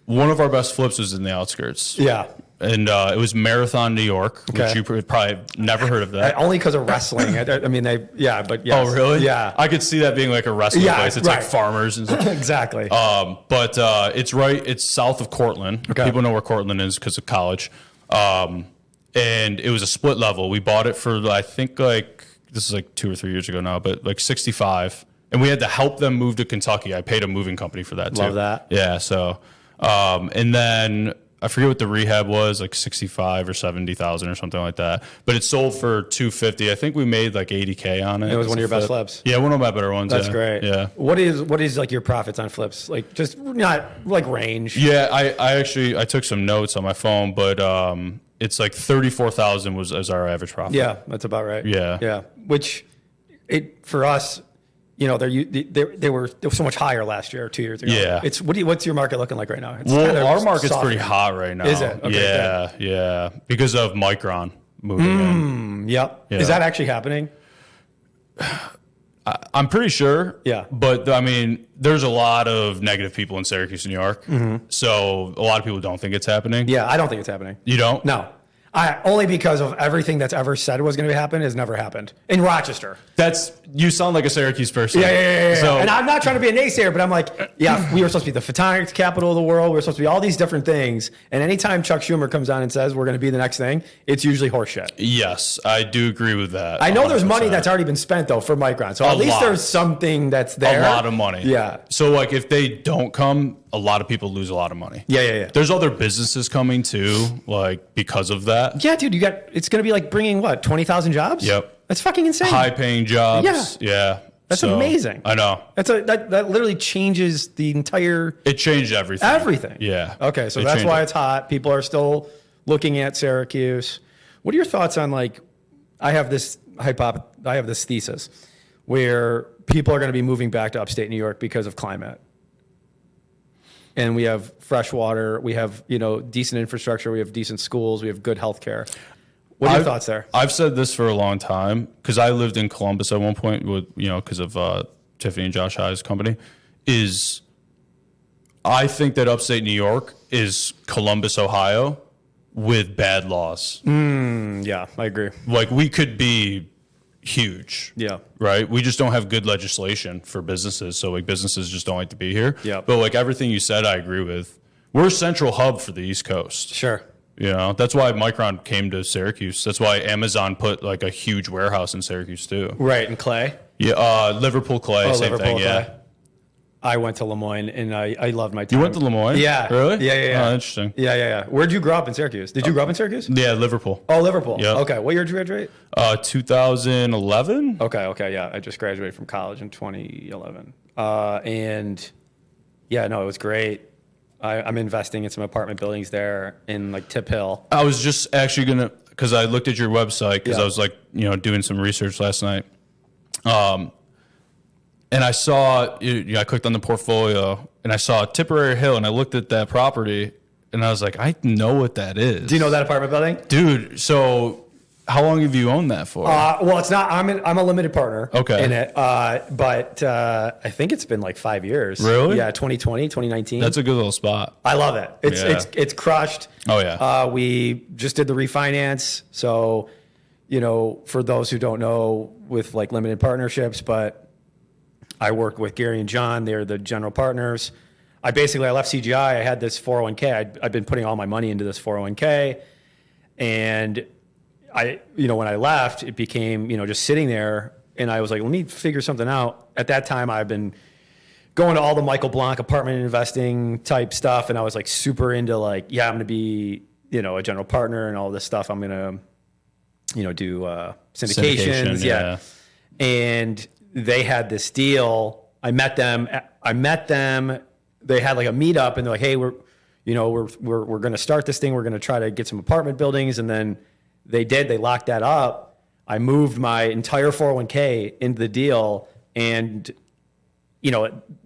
one of our best flips was in the outskirts. Yeah. And it was Marathon, New York, which you probably never heard of that. Only because of wrestling. I mean, but yes. Oh, really? Yeah. I could see that being like a wrestling place. It's right. like farmers and stuff. Exactly. But it's south of Cortland. Okay. People know where Cortland is because of college. And it was a split level. We bought it for, I think, like, this is like 2 or 3 years ago now, but like 65. And we had to help them move to Kentucky. I paid a moving company for that, too. Love that. Yeah, so, and then I forget what the rehab was, like 65 or 70,000 or something like that. But it sold for 250. I think we made like 80K on it. It was one of your best flips. Yeah, one of my better ones. That's yeah. great. Yeah. What is like your profits on flips? Like just not like range. Yeah, I took some notes on my phone, but it's like 34,000 was our average profit. Yeah, that's about right. Yeah. Yeah. Which for us, you know, they were so much higher last year or 2 years ago. Yeah. What's your market looking like right now? It's Well, our market's pretty hot right now. Is it? Okay, yeah. Because of Micron moving in. Yep. Yeah. Is that actually happening? I'm pretty sure. Yeah. But I mean, there's a lot of negative people in Syracuse, New York. Mm-hmm. So a lot of people don't think it's happening. Yeah, I don't think it's happening. You don't? No. Only because of everything that's ever said was going to happen has never happened in Rochester. You sound like a Syracuse person. Yeah. So, and I'm not trying to be a naysayer, but I'm like, yeah, we were supposed to be the photonics capital of the world. We were supposed to be all these different things. And anytime Chuck Schumer comes on and says we're going to be the next thing, it's usually horseshit. yes, I do agree with that. I know there's 100%. money that's already been spent though for Micron, so at least there's something that's there. A lot of money. Yeah. So like if they don't come, a lot of people lose a lot of money. Yeah. There's other businesses coming too, like because of that. Yeah, dude, it's going to be like bringing what 20,000 jobs. Yep. That's fucking insane. High paying jobs. Yeah. That's amazing. I know. That literally changes the entire. It changed everything. Everything. Yeah. Okay, so that's why it's hot. People are still looking at Syracuse. What are your thoughts on like? I have this thesis where people are going to be moving back to upstate New York because of climate. And we have fresh water, we have, you know, decent infrastructure, we have decent schools, we have good healthcare. What are your thoughts there? I've said this for a long time because I lived in Columbus at one point with, you know, because of Tiffany and Josh High's company. I think that upstate New York is Columbus, Ohio, with bad laws. Yeah, I agree. Like we could be huge. Yeah. Right? We just don't have good legislation for businesses. So like businesses just don't like to be here. Yeah. But like everything you said, I agree with. We're a central hub for the East Coast. Sure. You know, that's why Micron came to Syracuse. That's why Amazon put like a huge warehouse in Syracuse too. Right, and Clay? Yeah, Liverpool Clay, same Liverpool thing. Yeah. Clay. I went to Lemoyne and I loved my time. You went to Lemoyne? Yeah. Really? Yeah. Oh, interesting. Yeah. Where'd you grow up in Syracuse? Did you grow up in Syracuse? Yeah, Liverpool. Oh, Liverpool. Yep. Okay. What year did you graduate? 2011. Okay. Yeah. I just graduated from college in 2011. And yeah, no, it was great. I'm investing in some apartment buildings there in like Tip Hill. I was just actually because I looked at your website because I was like, you know, doing some research last night. And I saw, I clicked on the portfolio and I saw Tipperary Hill and I looked at that property and I was like, I know what that is. Do you know that apartment building? Dude, so how long have you owned that for? Well, it's not, I'm a limited partner Okay. in it. But I think it's been like 5 years. Really? Yeah, 2020, 2019. That's a good little spot. I love it. It's crushed. Oh, yeah. We just did the refinance. So, you know, for those who don't know with like limited partnerships, but I work with Gary and John. They're the general partners. I left CGI. I had this 401k. I've been putting all my money into this 401k. And when I left, it became, just sitting there. And I was like, let me figure something out. At that time, I've been going to all the Michael Blanc apartment investing type stuff. And I was like super into like, I'm going to be, a general partner and all this stuff. I'm going to, do syndications. Yeah. And they had this deal. I met them. they had like a meetup, and they're like, hey, we're going to start this thing. We're going to try to get some apartment buildings. And then they locked that up. I moved my entire 401k into the deal, and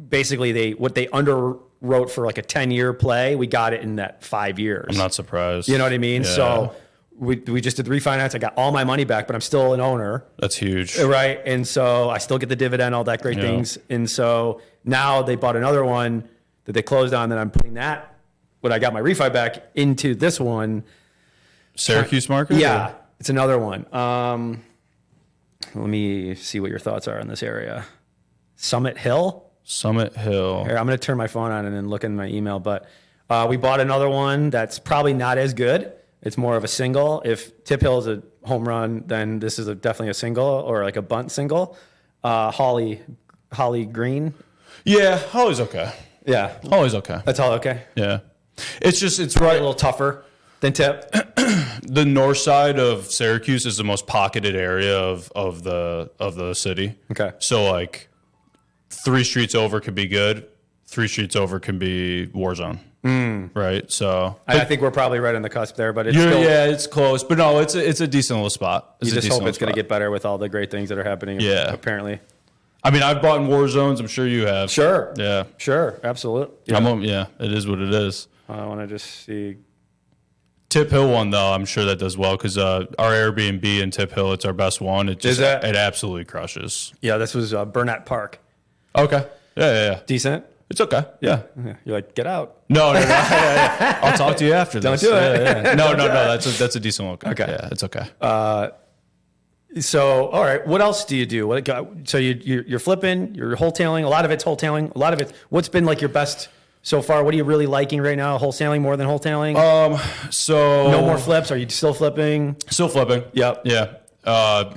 basically what they underwrote for like a 10-year play, we got it in that 5 years. I'm not surprised. You know what I mean? Yeah. So we just did the refinance. I got all my money back, but I'm still an owner. That's huge. Right. And so I still get the dividend, all that great things. And so now they bought another one that they closed on, that I'm putting that, when I got my refi back, into this one. Syracuse market? Yeah. It's another one. Let me see what your thoughts are on this area. Summit Hill. Summit Hill. Here, I'm going to turn my phone on and then look in my email. But we bought another one that's probably not as good. It's more of a single. If Tip Hill is a home run, then this is definitely a single, or like a bunt single. Holly Green. Yeah, Holly's okay. Yeah. Holly's okay. That's all okay. Yeah. It's Right. right. A little tougher than Tip. The north side of Syracuse is the most pocketed area of the city. Okay. So like 3 streets over could be good. 3 streets over can be war zone. Right. So I think we're probably right on the cusp there, but it's it's close. But no, it's a decent little spot. You just hope it's going to get better with all the great things that are happening. Yeah. Apparently. I mean, I've bought in war zones. I'm sure you have. Sure. Yeah. Sure. Absolutely. Yeah. It is what it is. I want to just see. Tip Hill one though, I'm sure that does well, because our Airbnb in Tip Hill, it's our best one. It absolutely crushes. Yeah, this was Burnett Park. Okay. Yeah. Decent. It's okay. Yeah. You're like, get out. No. Yeah. I'll talk to you after this. Don't do it. Yeah. No. That's a decent look. Okay. Yeah, it's okay. So, all right, what else do you do? So you're flipping, you're wholesaling. A lot of it's wholesaling. A lot of it. What's been like your best so far? What are you really liking right now? Wholesaling more than wholesaling? So No more flips. Are you still flipping? Still flipping. Yep. Yeah.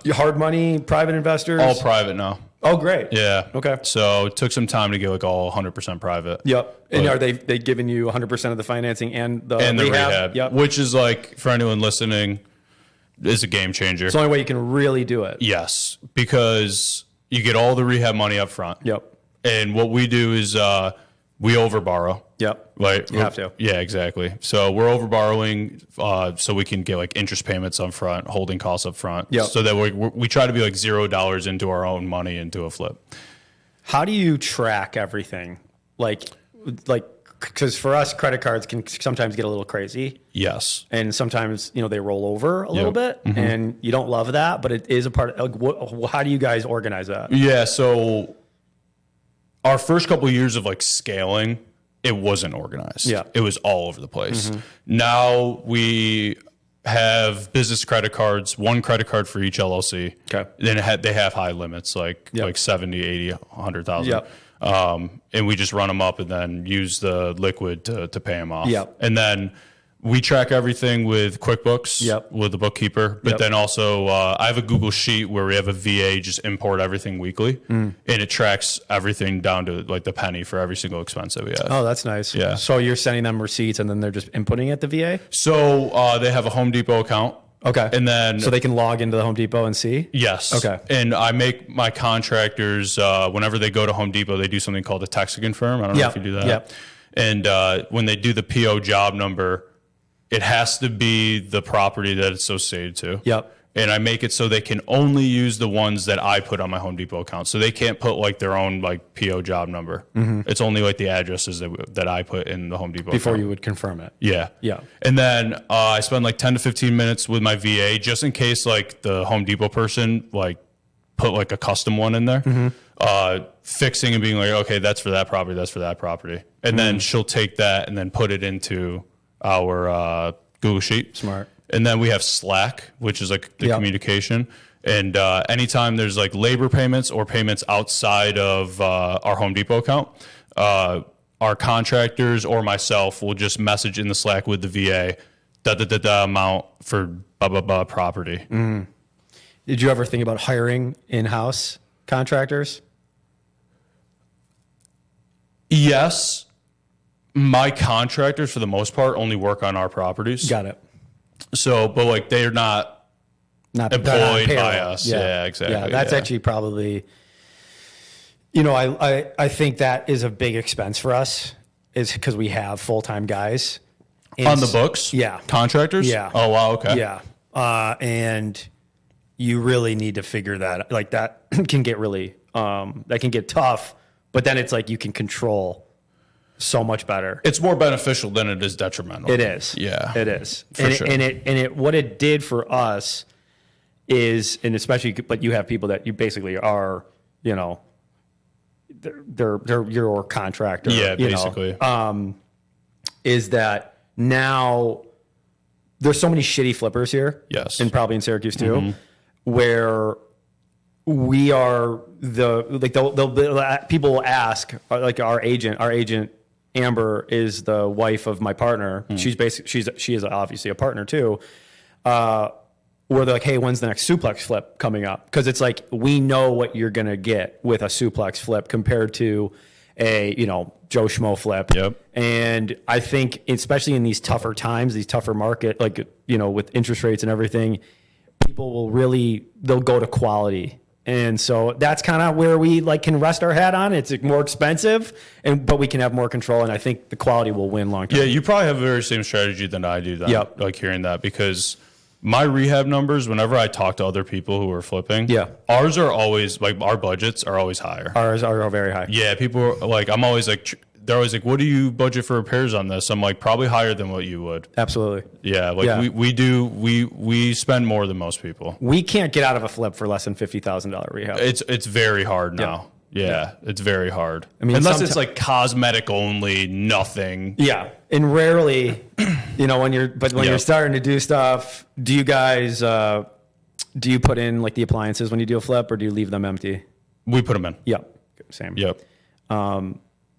Your hard money, private investors? All private now. Oh, great. Yeah. Okay. So it took some time to get like all 100% private. Yep. And are they giving you 100% of the financing and the rehab? Yep. Which is like, for anyone listening, is a game changer. It's the only way you can really do it. Yes, because you get all the rehab money up front. Yep. And what we do is we overborrow. Yep. Right. You have to. Yeah, exactly. So we're overborrowing so we can get like interest payments up front, holding costs up front. Yep. So that we try to be like $0 into our own money into a flip. How do you track everything? Like, because for us, credit cards can sometimes get a little crazy. Yes. And sometimes, they roll over a little bit, Mm-hmm. and you don't love that, but it is a part of, like, how do you guys organize that? Yeah. So our first couple of years of like scaling, it wasn't organized. Yeah. It was all over the place. Mm-hmm. Now we have business credit cards, one credit card for each LLC. Okay. Then they have high limits, like 70, 80, 100,000. Yep. And we just run them up and then use the liquid to pay them off. Yep. And then we track everything with QuickBooks, with the bookkeeper. But then also I have a Google Sheet where we have a VA just import everything weekly. And it tracks everything down to like the penny for every single expense that we have. Oh, that's nice. Yeah. So you're sending them receipts, and then they're just inputting at the VA? So they have a Home Depot account. Okay. And then so they can log into the Home Depot and see? Yes. Okay. And I make my contractors, whenever they go to Home Depot, they do something called a text to confirm. I don't know if you do that. Yep. And when they do the PO job number, it has to be the property that it's associated to. Yep. And I make it so they can only use the ones that I put on my Home Depot account. So they can't put like their own like PO job number. It's only like the addresses that I put in the Home Depot Before account. you would confirm it. Yeah. Yeah. And then I spend like 10 to 15 minutes with my VA just in case like the Home Depot person like put like a custom one in there, fixing and being like, okay, that's for that property. That's for that property. And then she'll take that and then put it into our Google Sheet. Smart. And then we have Slack, which is like the communication. And anytime there's like labor payments or payments outside of our Home Depot account, our contractors or myself will just message in the Slack with the VA the amount for blah, blah, blah property. Did you ever think about hiring in-house contractors? Yes. My contractors, for the most part, only work on our proproperties. Got it. So, but like they're not employed by us. Yeah, exactly. Yeah, that's actually probably, I think that is a big expense for us. is because we have full-time guys. On the books? Yeah. Contractors? Yeah. Oh, wow. Okay. Yeah. And you really need to figure that. Like that can get really, that can get tough. But then it's like you can control so much better. It's more beneficial than it is detrimental. It is. Yeah. It is. For sure. What it did for us is, and especially, but you have people that you basically are, you know, they're your contractor. Yeah, basically. Is that now there's so many shitty flippers here. Yes. And probably in Syracuse too, where we are people will ask, like our agent Amber is the wife of my partner. She is obviously a partner too. Where they're like, hey, when's the next suplex flip coming up? Because it's like, we know what you're going to get with a suplex flip compared to a, you know, Joe Schmo flip. Yep. And I think, especially in these tougher times, these tougher market, like, you know, with interest rates and everything, people will really, they'll go to quality. And so that's kind of where we like can rest our hat on. It's more expensive, but we can have more control. And I think the quality will win long term. Yeah, you probably have the very same strategy than I do. Then, Yep. Like hearing that, because my rehab numbers, whenever I talk to other people who are flipping, Yeah. ours are always like, our budgets are always higher. Ours are very high. Yeah, people are like, I'm always like, they're always like, what do you budget for repairs on this? I'm like, probably higher than what you would. Absolutely. Yeah, like Yeah. we spend more than most people. We can't get out of a flip for less than $50,000 rehab. It's very hard now. Yeah, it's very hard. I mean, unless it's like cosmetic only, nothing. Yeah, and rarely, you know, when you're starting to do stuff, do you guys do you put in like the appliances when you do a flip, or do you leave them empty? We put them in. Yep, same. Yep.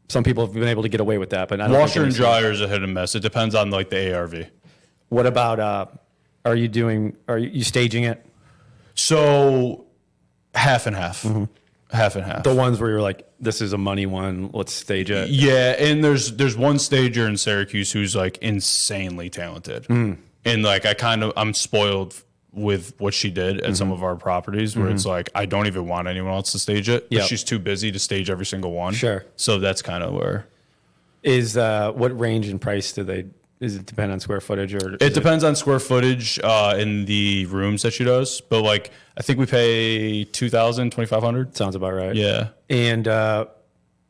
Some people have been able to get away with that, but I don't Washer think and dryer is a hit and miss. It depends on like the ARV. What about are you staging it? So half and half. Half and half. The ones where you're like, this is a money one, let's stage it. Yeah, and there's one stager in Syracuse who's like insanely talented. And like I'm spoiled with what she did at some of our properties where it's like I don't even want anyone else to stage it. But Yep. she's too busy to stage every single one. Sure. So that's kind of where Is what range and price does it depend on square footage, or it depends on square footage in the rooms that she does. But like I think we pay $2,000, $2,500. sounds about right. Yeah. And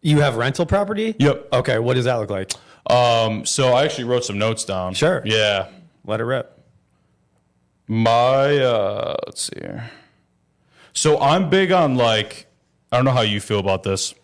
you have rental property? Yep. Okay, what does that look like? So I actually wrote some notes down. Sure. Yeah. Let it rip. My let's see here. So I'm big on like, I don't know how you feel about this,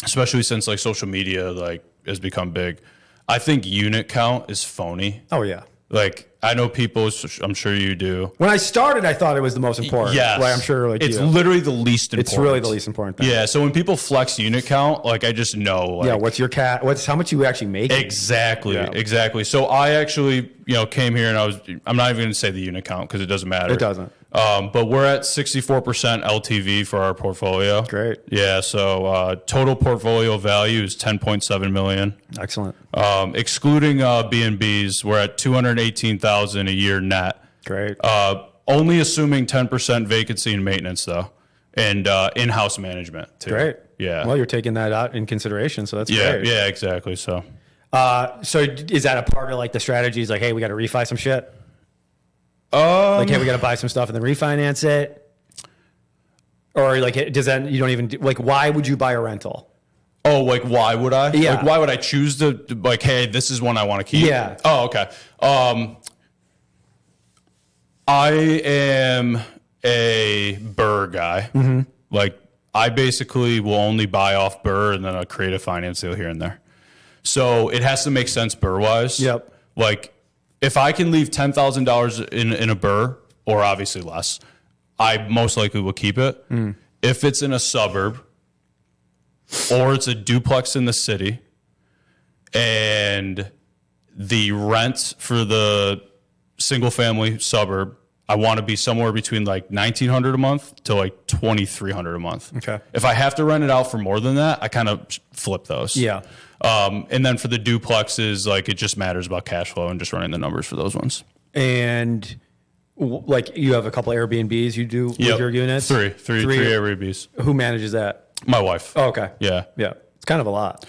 especially since like social media like has become big. I think unit count is phony. Oh yeah. Like I know people, I'm sure you do. When I started, I thought it was the most important. Yes. Like, I'm sure like it's you. literally the least important. It's really the least important thing. Yeah. So when people flex unit count, like I just know. Like, Yeah. What's your cat? How much you actually make? Exactly. Yeah. Exactly. So I actually, came here and I'm not even going to say the unit count because it doesn't matter. It doesn't. But we're at 64% LTV for our portfolio. Great. Yeah. So total portfolio value is 10.7 million. Excellent. Excluding B&Bs, we're at 218,000 a year net. Great. Only assuming 10% vacancy and maintenance though, and in-house management too. Great. Yeah. Well, you're taking that out in consideration, so that's Yeah. great. Yeah. Exactly. So. So is that a part of like the strategies? Like, hey, we got to refi some shit. Like, hey, we got to buy some stuff and then refinance it. Or like, does that you don't even like? Why would you buy a rental? Oh, like why would I? Yeah. Like why would I choose to like? Hey, this is one I want to keep. Yeah. Oh, okay. I am a Burr guy. Like I basically will only buy off Burr and then I'll create a finance deal here and there. So it has to make sense Burr wise. Yep. Like if I can leave $10,000 in a Burr, or obviously less, I most likely will keep it. If it's in a suburb or it's a duplex in the city and the rent for the single family suburb, I want to be somewhere between like $1,900 a month to like $2,300 a month. Okay. If I have to rent it out for more than that, I kind of flip those. Yeah. And then for the duplexes, like it just matters about cash flow and just running the numbers for those ones. And like you have a couple Airbnbs you do with your units? Three Airbnbs. Who manages that? My wife. Oh, okay. Yeah. Yeah. It's kind of a lot.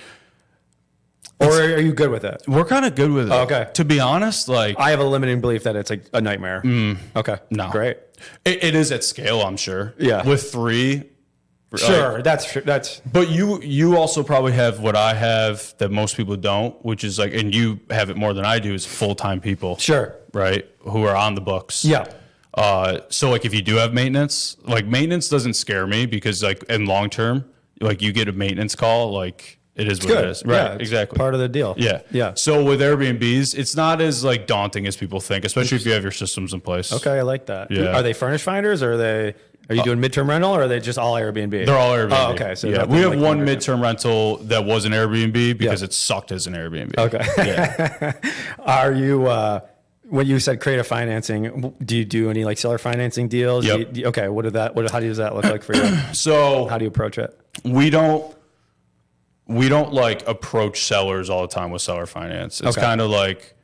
Or are you good with it? We're kind of good with it. Okay. To be honest, like I have a limiting belief that it's a nightmare. Okay. no. Great. It is at scale, I'm sure. Yeah. With 3. Sure. Like, That's true. That's but you also probably have what I have that most people don't, which is like, and you have it more than I do, is full-time people. sure. Right? Who are on the books. Yeah. So like if you do have maintenance, like maintenance doesn't scare me because like in long term, like you get a maintenance call, like it is what Good. it is. Right. Yeah, it's exactly. part of the deal. Yeah. Yeah. So with Airbnbs, it's not as like daunting as people think, especially if you have your systems in place. Okay, I like that. Yeah. Are they furnished finders, or are you doing midterm rental, or are they just all Airbnb? They're all Airbnb. Oh, okay. So yeah, nothing we have like one longer midterm rental that was an Airbnb because Yeah. it sucked as an Airbnb. Okay. Yeah. Are you when you said creative financing? Do you do any like seller financing deals? Yep. Okay. How does that look like for you? So How do you approach it? we don't like approach sellers all the time with seller finance. It's Okay. kind of like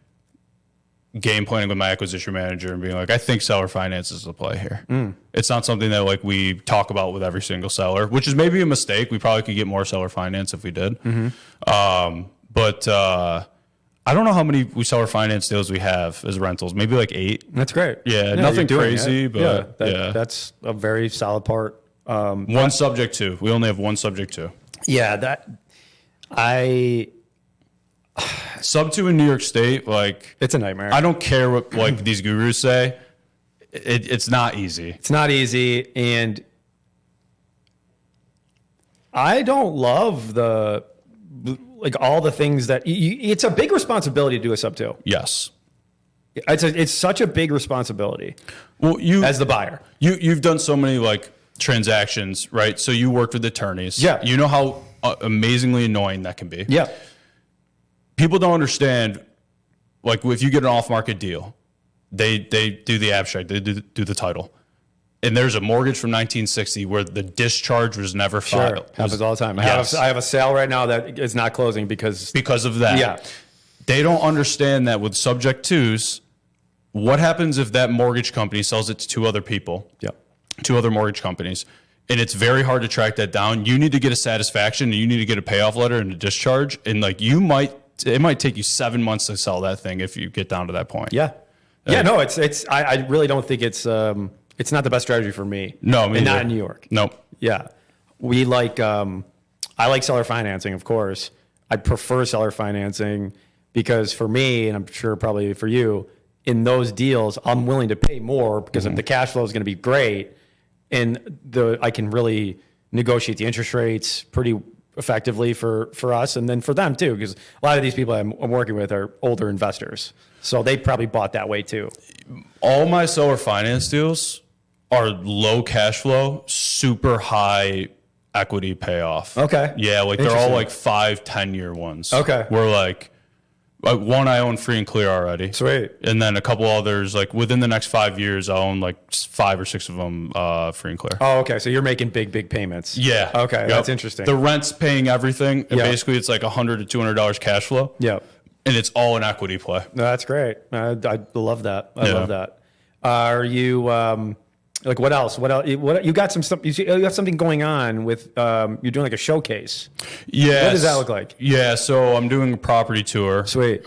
game planning with my acquisition manager and being like, I think seller finance is the play here. It's not something that like we talk about with every single seller, which is maybe a mistake. We probably could get more seller finance if we did. But I don't know how many seller finance deals we have as rentals. Maybe like 8. That's great. Yeah, you're nothing doing crazy, it. but yeah, that's a very solid part. One subject to. We only have one subject to. Yeah, Sub 2 in New York State, like it's a nightmare. I don't care what like these gurus say. It's not easy. It's not easy, and I don't love all the things that it's a big responsibility to do a sub 2. Yes. It's such a big responsibility Well, as the buyer. you've done so many like transactions, right? So you worked with attorneys. Yeah. You know how amazingly annoying that can be. Yeah. People don't understand, like if you get an off-market deal, they do the abstract, they do the title. And there's a mortgage from 1960 where the discharge was never filed. Sure. Happens all the time. Yes. I have a sale right now that is not closing because of that. Yeah. They don't understand that with subject twos, what happens if that mortgage company sells it to 2 other people? Yeah. 2 other mortgage companies. And it's very hard to track that down. You need to get a satisfaction and you need to get a payoff letter and a discharge. And like it might take you 7 months to sell that thing if you get down to that point. Yeah. Yeah, no, I really don't think it's not the best strategy for me. No, me and not neither. in New York. Nope. Yeah. We like I like seller financing, of course. I prefer seller financing because for me, and I'm sure probably for you, in those deals, I'm willing to pay more because if the cash flow is going to be great and I can really negotiate the interest rates pretty effectively for us and then for them too, because a lot of these people I'm working with are older investors. So they probably bought that way too. All my seller finance deals are low cash flow, super high equity payoff. Okay. Yeah, like they're all Interesting. like 5-10 year ones. Okay. We're like one I own free and clear already. Sweet. And then a couple others, like within the next 5 years, I own like 5 or 6 of them free and clear. Oh, okay. So you're making big payments. Yeah. Okay. Yep. That's interesting. The rent's paying everything. And Yeah. basically it's like $100 to $200 cash flow. Yeah. And it's all an equity play. No, that's great. I love that. I Yeah. love that. Are you like what else? What you got some stuff? You got something going on with you're doing like a showcase. Yes. What does that look like? Yeah, so I'm doing a property tour. Sweet.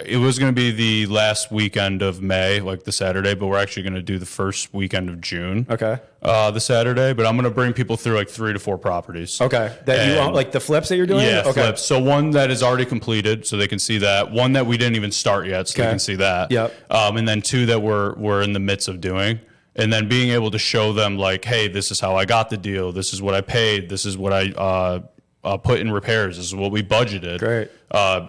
It was going to be the last weekend of May, like the Saturday, but we're actually going to do the first weekend of June. Okay. The Saturday, but I'm going to bring people through like 3 to 4 properties. Okay. That you And- own, like the flips that you're doing? Yeah, Okay. flips. So one that is already completed, so they can see that. One that we didn't even start yet, so they Okay. can see that. Yep. And then 2 that we're in the midst of doing. And then being able to show them like, hey, this is how I got the deal. This is what I paid. This is what I put in repairs. This is what we budgeted. Great.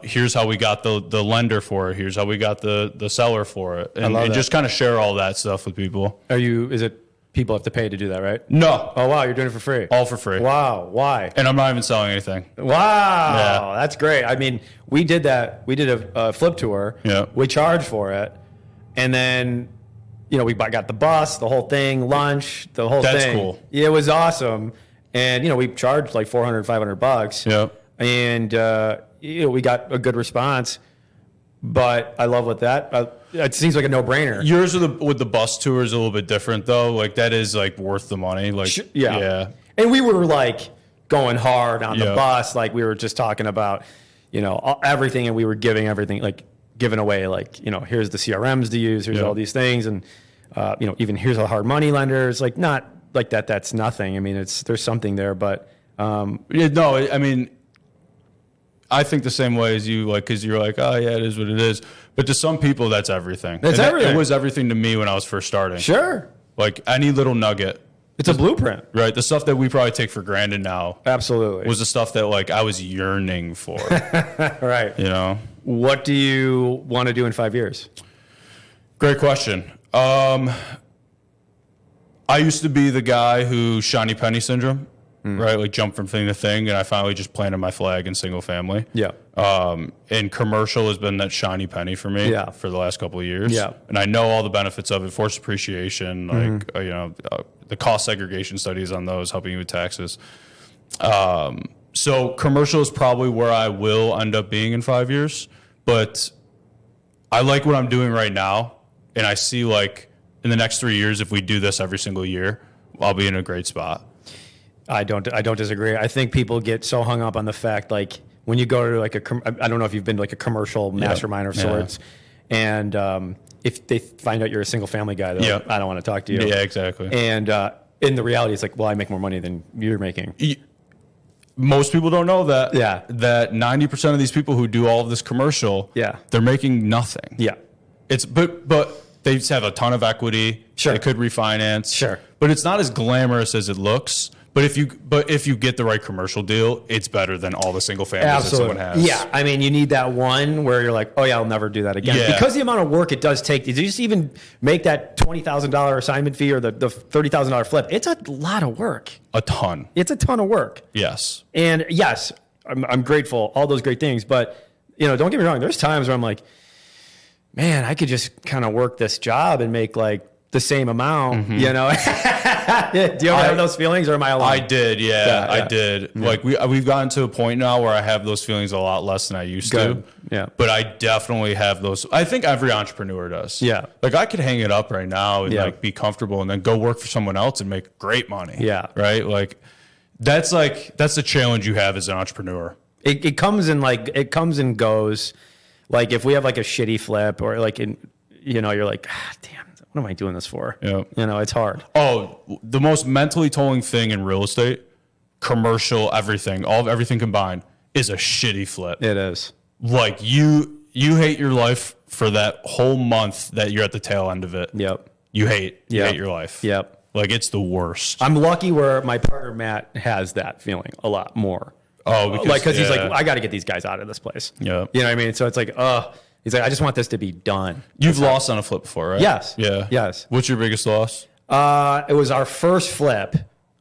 Here's how we got the lender for it. Here's how we got the seller for it. And, love that. just kind of share all that stuff with people. Is it people have to pay to do that, right? No, Oh wow, you're doing it for free. all for free. Wow. Why? And I'm not even selling anything. Wow, Yeah. that's great. I mean, we did that. We did a flip tour. Yeah. We charged for it, and then we got the bus, the whole thing, lunch, the whole That's thing. cool. Yeah, it was awesome, and we charged like $400, $500. Yeah. And we got a good response. But I love what that. It seems like a no-brainer. Yours with the bus tour is a little bit different though. Like that is like worth the money. Like Yeah. And we were like going hard on the Yeah. bus, like we were just talking about, everything, and we were giving everything, like giving away, like, here's the CRMs to use, here's all these things, and even here's a hard money lender. It's like not like that. That's nothing. I mean, there's something there, but I mean, I think the same way as you, like, because you're like, oh yeah, it is what it is. But to some people, that's everything. That's everything. It was everything to me when I was first starting. Sure. Like any little nugget. It's a blueprint. Right. The stuff that we probably take for granted now. Absolutely. Was the stuff that like I was yearning for. Right. What do you want to do in 5 years? Great question. I used to be the guy who shiny penny syndrome. Right, like jump from thing to thing, and I finally just planted my flag in single family. Yeah. And commercial has been that shiny penny for me for the last couple of years. Yeah. And I know all the benefits of it, forced appreciation, like the cost segregation studies on those, helping you with taxes. So commercial is probably where I will end up being in 5 years, but I like what I'm doing right now, and I see like in the next 3 years, if we do this every single year, I'll be in a great spot. I don't disagree. I think people get so hung up on the fact, like when you go to like I don't know if you've been to like a commercial mastermind of sorts, and if they find out you're a single family guy, they're like, I don't want to talk to you. Yeah, exactly. And in the reality, it's like, well, I make more money than you're making. Most people don't know that. Yeah. That 90% of these people who do all of this commercial, they're making nothing. Yeah. It's but they just have a ton of equity. Sure. They could refinance. Sure. But it's not as glamorous as it looks. But if you get the right commercial deal, it's better than all the single families that someone has. Yeah, I mean, you need that one where you're like, oh yeah, I'll never do that again. Yeah. Because the amount of work it does take. Did you just even make that $20,000 assignment fee or the $30,000 flip? It's a lot of work. A ton. It's a ton of work. Yes. And yes, I'm grateful, all those great things. But don't get me wrong. There's times where I'm like, man, I could just kind of work this job and make like the same amount, Do you ever have those feelings, or am I alone? I did, I did. Yeah. Like we've gotten to a point now where I have those feelings a lot less than I used to. Yeah. But I definitely have those. I think every entrepreneur does. Yeah. Like I could hang it up right now and like be comfortable and then go work for someone else and make great money. Yeah. Right? Like that's the challenge you have as an entrepreneur. It comes and goes. Like if we have like a shitty flip or like you're like, damn. What am I doing this for? Yeah. It's hard. Oh, the most mentally tolling thing in real estate, commercial, everything combined, is a shitty flip. It is. Like you hate your life for that whole month that you're at the tail end of it. Yep. You hate your life. Yep. Like it's the worst. I'm lucky where my partner Matt has that feeling a lot more. Oh, because he's like, I got to get these guys out of this place. Yeah. You know what I mean? So it's like, he's like, I just want this to be done. You've lost on a flip before, right? Yes. Yeah. Yes. What's your biggest loss? It was our first flip.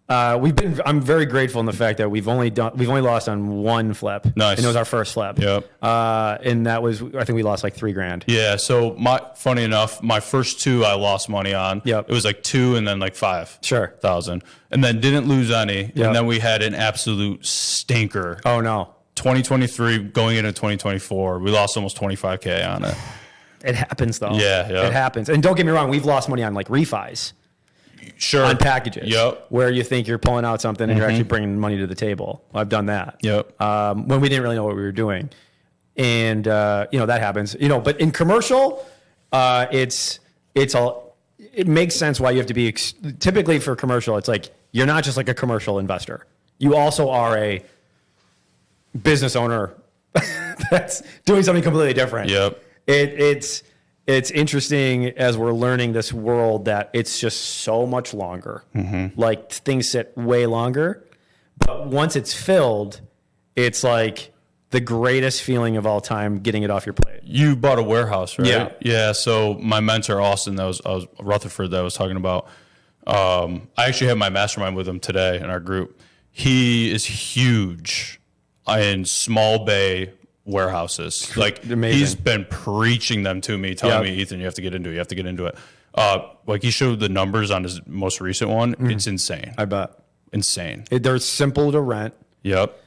I'm very grateful in the fact that we've only lost on one flip. Nice. And it was our first flip. Yep. And that was, I think we lost like $3,000. Yeah. So funny enough, my first two I lost money on. Yep. It was like 2 and then like 5. Sure. $1,000. And then didn't lose any. Yep. And then we had an absolute stinker. Oh no. 2023 going into 2024, we lost almost 25K on it. It happens though. Yeah. It happens. And don't get me wrong, we've lost money on like refis. Sure. On packages. Yep. Where you think you're pulling out something and you're actually bringing money to the table. I've done that. Yep. When we didn't really know what we were doing. And, that happens. But in commercial, it makes sense why you have to be, typically for commercial, it's like, you're not just like a commercial investor. You also are a business owner that's doing something completely different. Yep. It's interesting as we're learning this world that it's just so much longer. Like things sit way longer, but once it's filled, it's like the greatest feeling of all time getting it off your plate. You bought a warehouse, right? Yeah. Yeah. So my mentor, Austin, Rutherford that I was talking about, I actually had my mastermind with him today in our group. He is huge in small bay warehouses. Like Amazing. He's been preaching them to me, telling me, Ethan, you have to get into it. You have to get into it. Like he showed the numbers on his most recent one. It's insane. I bet. Insane. They're simple to rent. Yep.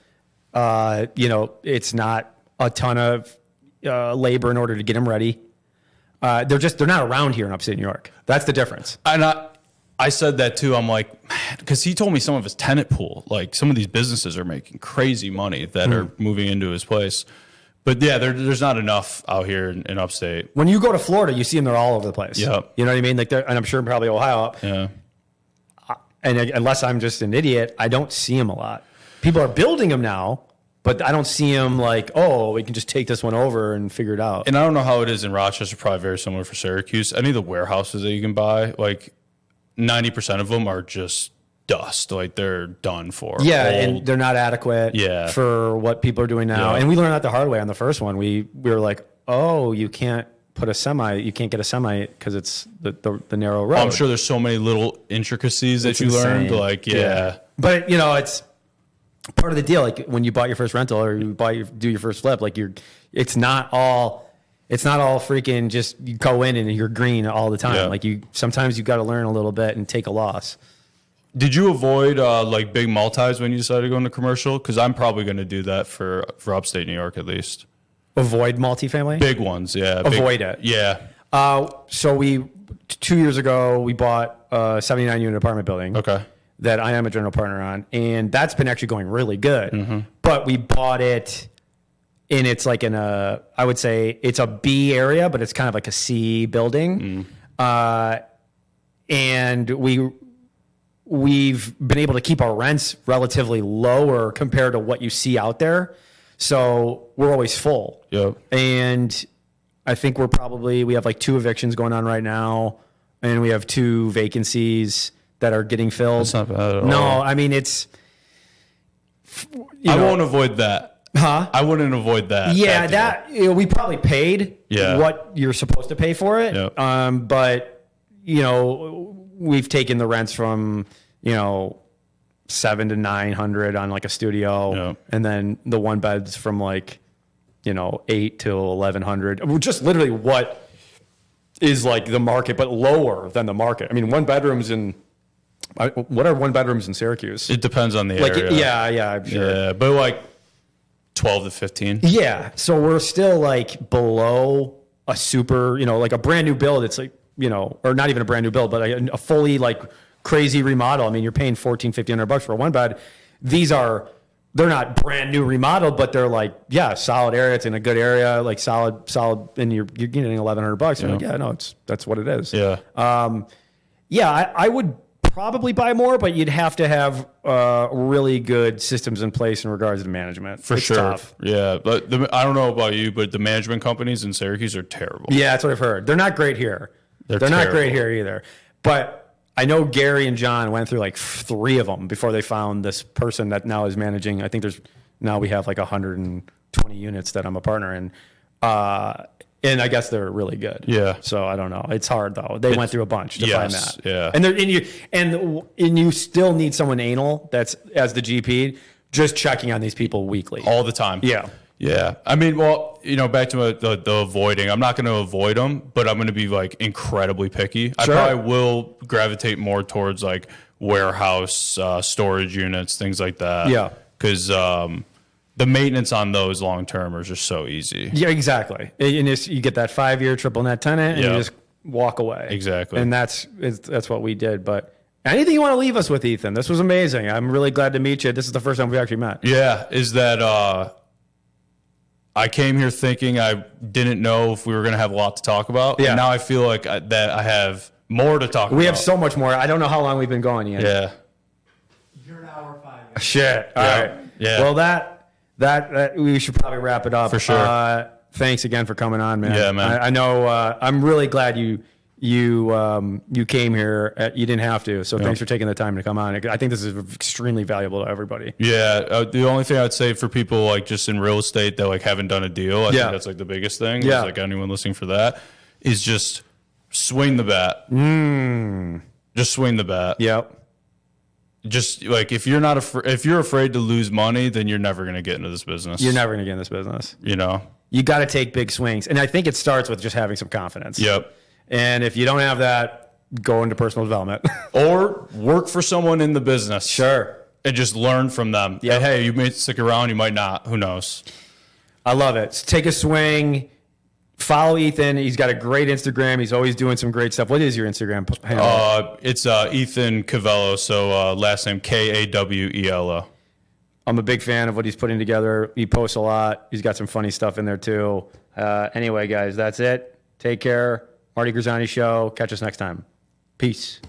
It's not a ton of labor in order to get them ready. They're not around here in upstate New York. That's the difference. And I said that too. I'm like, man, because he told me some of his tenant pool, like some of these businesses are making crazy money that are moving into his place. But yeah, there's not enough out here in upstate. When you go to Florida, you see them, they're all over the place. Yep. You know what I mean? Like, and I'm sure probably Ohio. Yeah. And unless I'm just an idiot, I don't see them a lot. People are building them now, but I don't see them like, oh, we can just take this one over and figure it out. And I don't know how it is in Rochester, probably very similar for Syracuse. Any of the warehouses that you can buy, like 90% of them are just dust. Like they're done for. Yeah, old. and they're not adequate for what people are doing now. Yeah. And we learned that the hard way on the first one. We were like, oh, you can't get a semi because it's the narrow road. I'm sure there's so many little intricacies that you learned. Like, yeah. But you know, it's part of the deal. Like when you bought your first rental or you do your first flip, like it's not all freaking just you go in and you're green all the time. Yeah. Like sometimes you got to learn a little bit and take a loss. Did you avoid like big multis when you decided to go into commercial? Because I'm probably going to do that for upstate New York at least. Avoid multifamily? Big ones, yeah. Avoid it. Yeah. So 2 years ago, we bought a 79 unit apartment building. Okay. That I am a general partner on. And that's been actually going really good. Mm-hmm. But we bought it and it's like I would say it's a B area, but it's kind of like a C building. And we've been able to keep our rents relatively lower compared to what you see out there. So we're always full. Yep. And I think we have like 2 evictions going on right now. And we have 2 vacancies that are getting filled. That's not bad at all. No, I mean, it's... I won't avoid that. Huh? I wouldn't avoid that. Yeah, we probably paid Yeah. what you're supposed to pay for it. Yep. But, we've taken the rents from, $700 to $900 on like a studio. Yep. And then the 1 beds from like, $800 to $1,100. Just literally what is like the market, but lower than the market. I mean, 1 bedrooms what are 1 bedrooms in Syracuse? It depends on the area. Yeah, I'm sure. Yeah, but like 12 to 15. Yeah, so we're still like below a super, like a brand new build. It's like, or not even a brand new build, but a fully like crazy remodel. I mean, you're paying $1,400-$1,500 for a 1 bed. They're not brand new remodeled, but they're like, solid area. It's in a good area, like solid, and you're getting $1,100. You're like, that's what it is. Yeah. I would probably buy more, but you'd have to have really good systems in place in regards to management. For it's sure. Tough. Yeah. But I don't know about you, but the management companies in Syracuse are terrible. Yeah, that's what I've heard. They're not great here. They're not great here either. But I know Gary and John went through like 3 of them before they found this person that now is managing. I think now we have like 120 units that I'm a partner in. And I guess they're really good. Yeah. So I don't know. It's hard though. They went through a bunch to find that. Yeah. And you still need someone anal that's as the GP just checking on these people weekly. All the time. Yeah. Yeah. I mean, well, back to the avoiding. I'm not going to avoid them, but I'm going to be like incredibly picky. Sure. I probably will gravitate more towards like warehouse, storage units, things like that. Yeah. Because the maintenance on those long term are just so easy. Yeah, exactly. And you get that 5-year triple net tenant and you just walk away. Exactly. And that's what we did. But anything you want to leave us with, Ethan? This was amazing. I'm really glad to meet you. This is the first time we actually met. Yeah. Is that I came here thinking I didn't know if we were going to have a lot to talk about. Yeah. And now I feel like that I have more to talk about. We have so much more. I don't know how long we've been going yet. Yeah. You're an hour 5 minutes. Shit. All right. Yeah. Well, that we should probably wrap it up. For sure. Thanks again for coming on, man. Yeah, man. I know. I'm really glad you came here. You didn't have to. So thanks for taking the time to come on. I think this is extremely valuable to everybody. Yeah. The only thing I'd say for people like just in real estate that like haven't done a deal, I think that's like the biggest thing. Yeah. Like anyone listening for that is just swing the bat. Just swing the bat. Yep. Just like if you're not if you're afraid to lose money, then you're never going to get into this business. You're never going to get in this business. You got to take big swings. And I think it starts with just having some confidence. Yep. And if you don't have that, go into personal development. Or work for someone in the business. Sure. And just learn from them. Yeah. And hey, you may stick around, you might not. Who knows? I love it. So take a swing. Follow Ethan. He's got a great Instagram. He's always doing some great stuff. What is your Instagram handle? It's Ethan Kawelo. So last name Kawelo. I'm a big fan of what he's putting together. He posts a lot. He's got some funny stuff in there too. Anyway, guys, that's it. Take care. Marty Grisani Show. Catch us next time. Peace.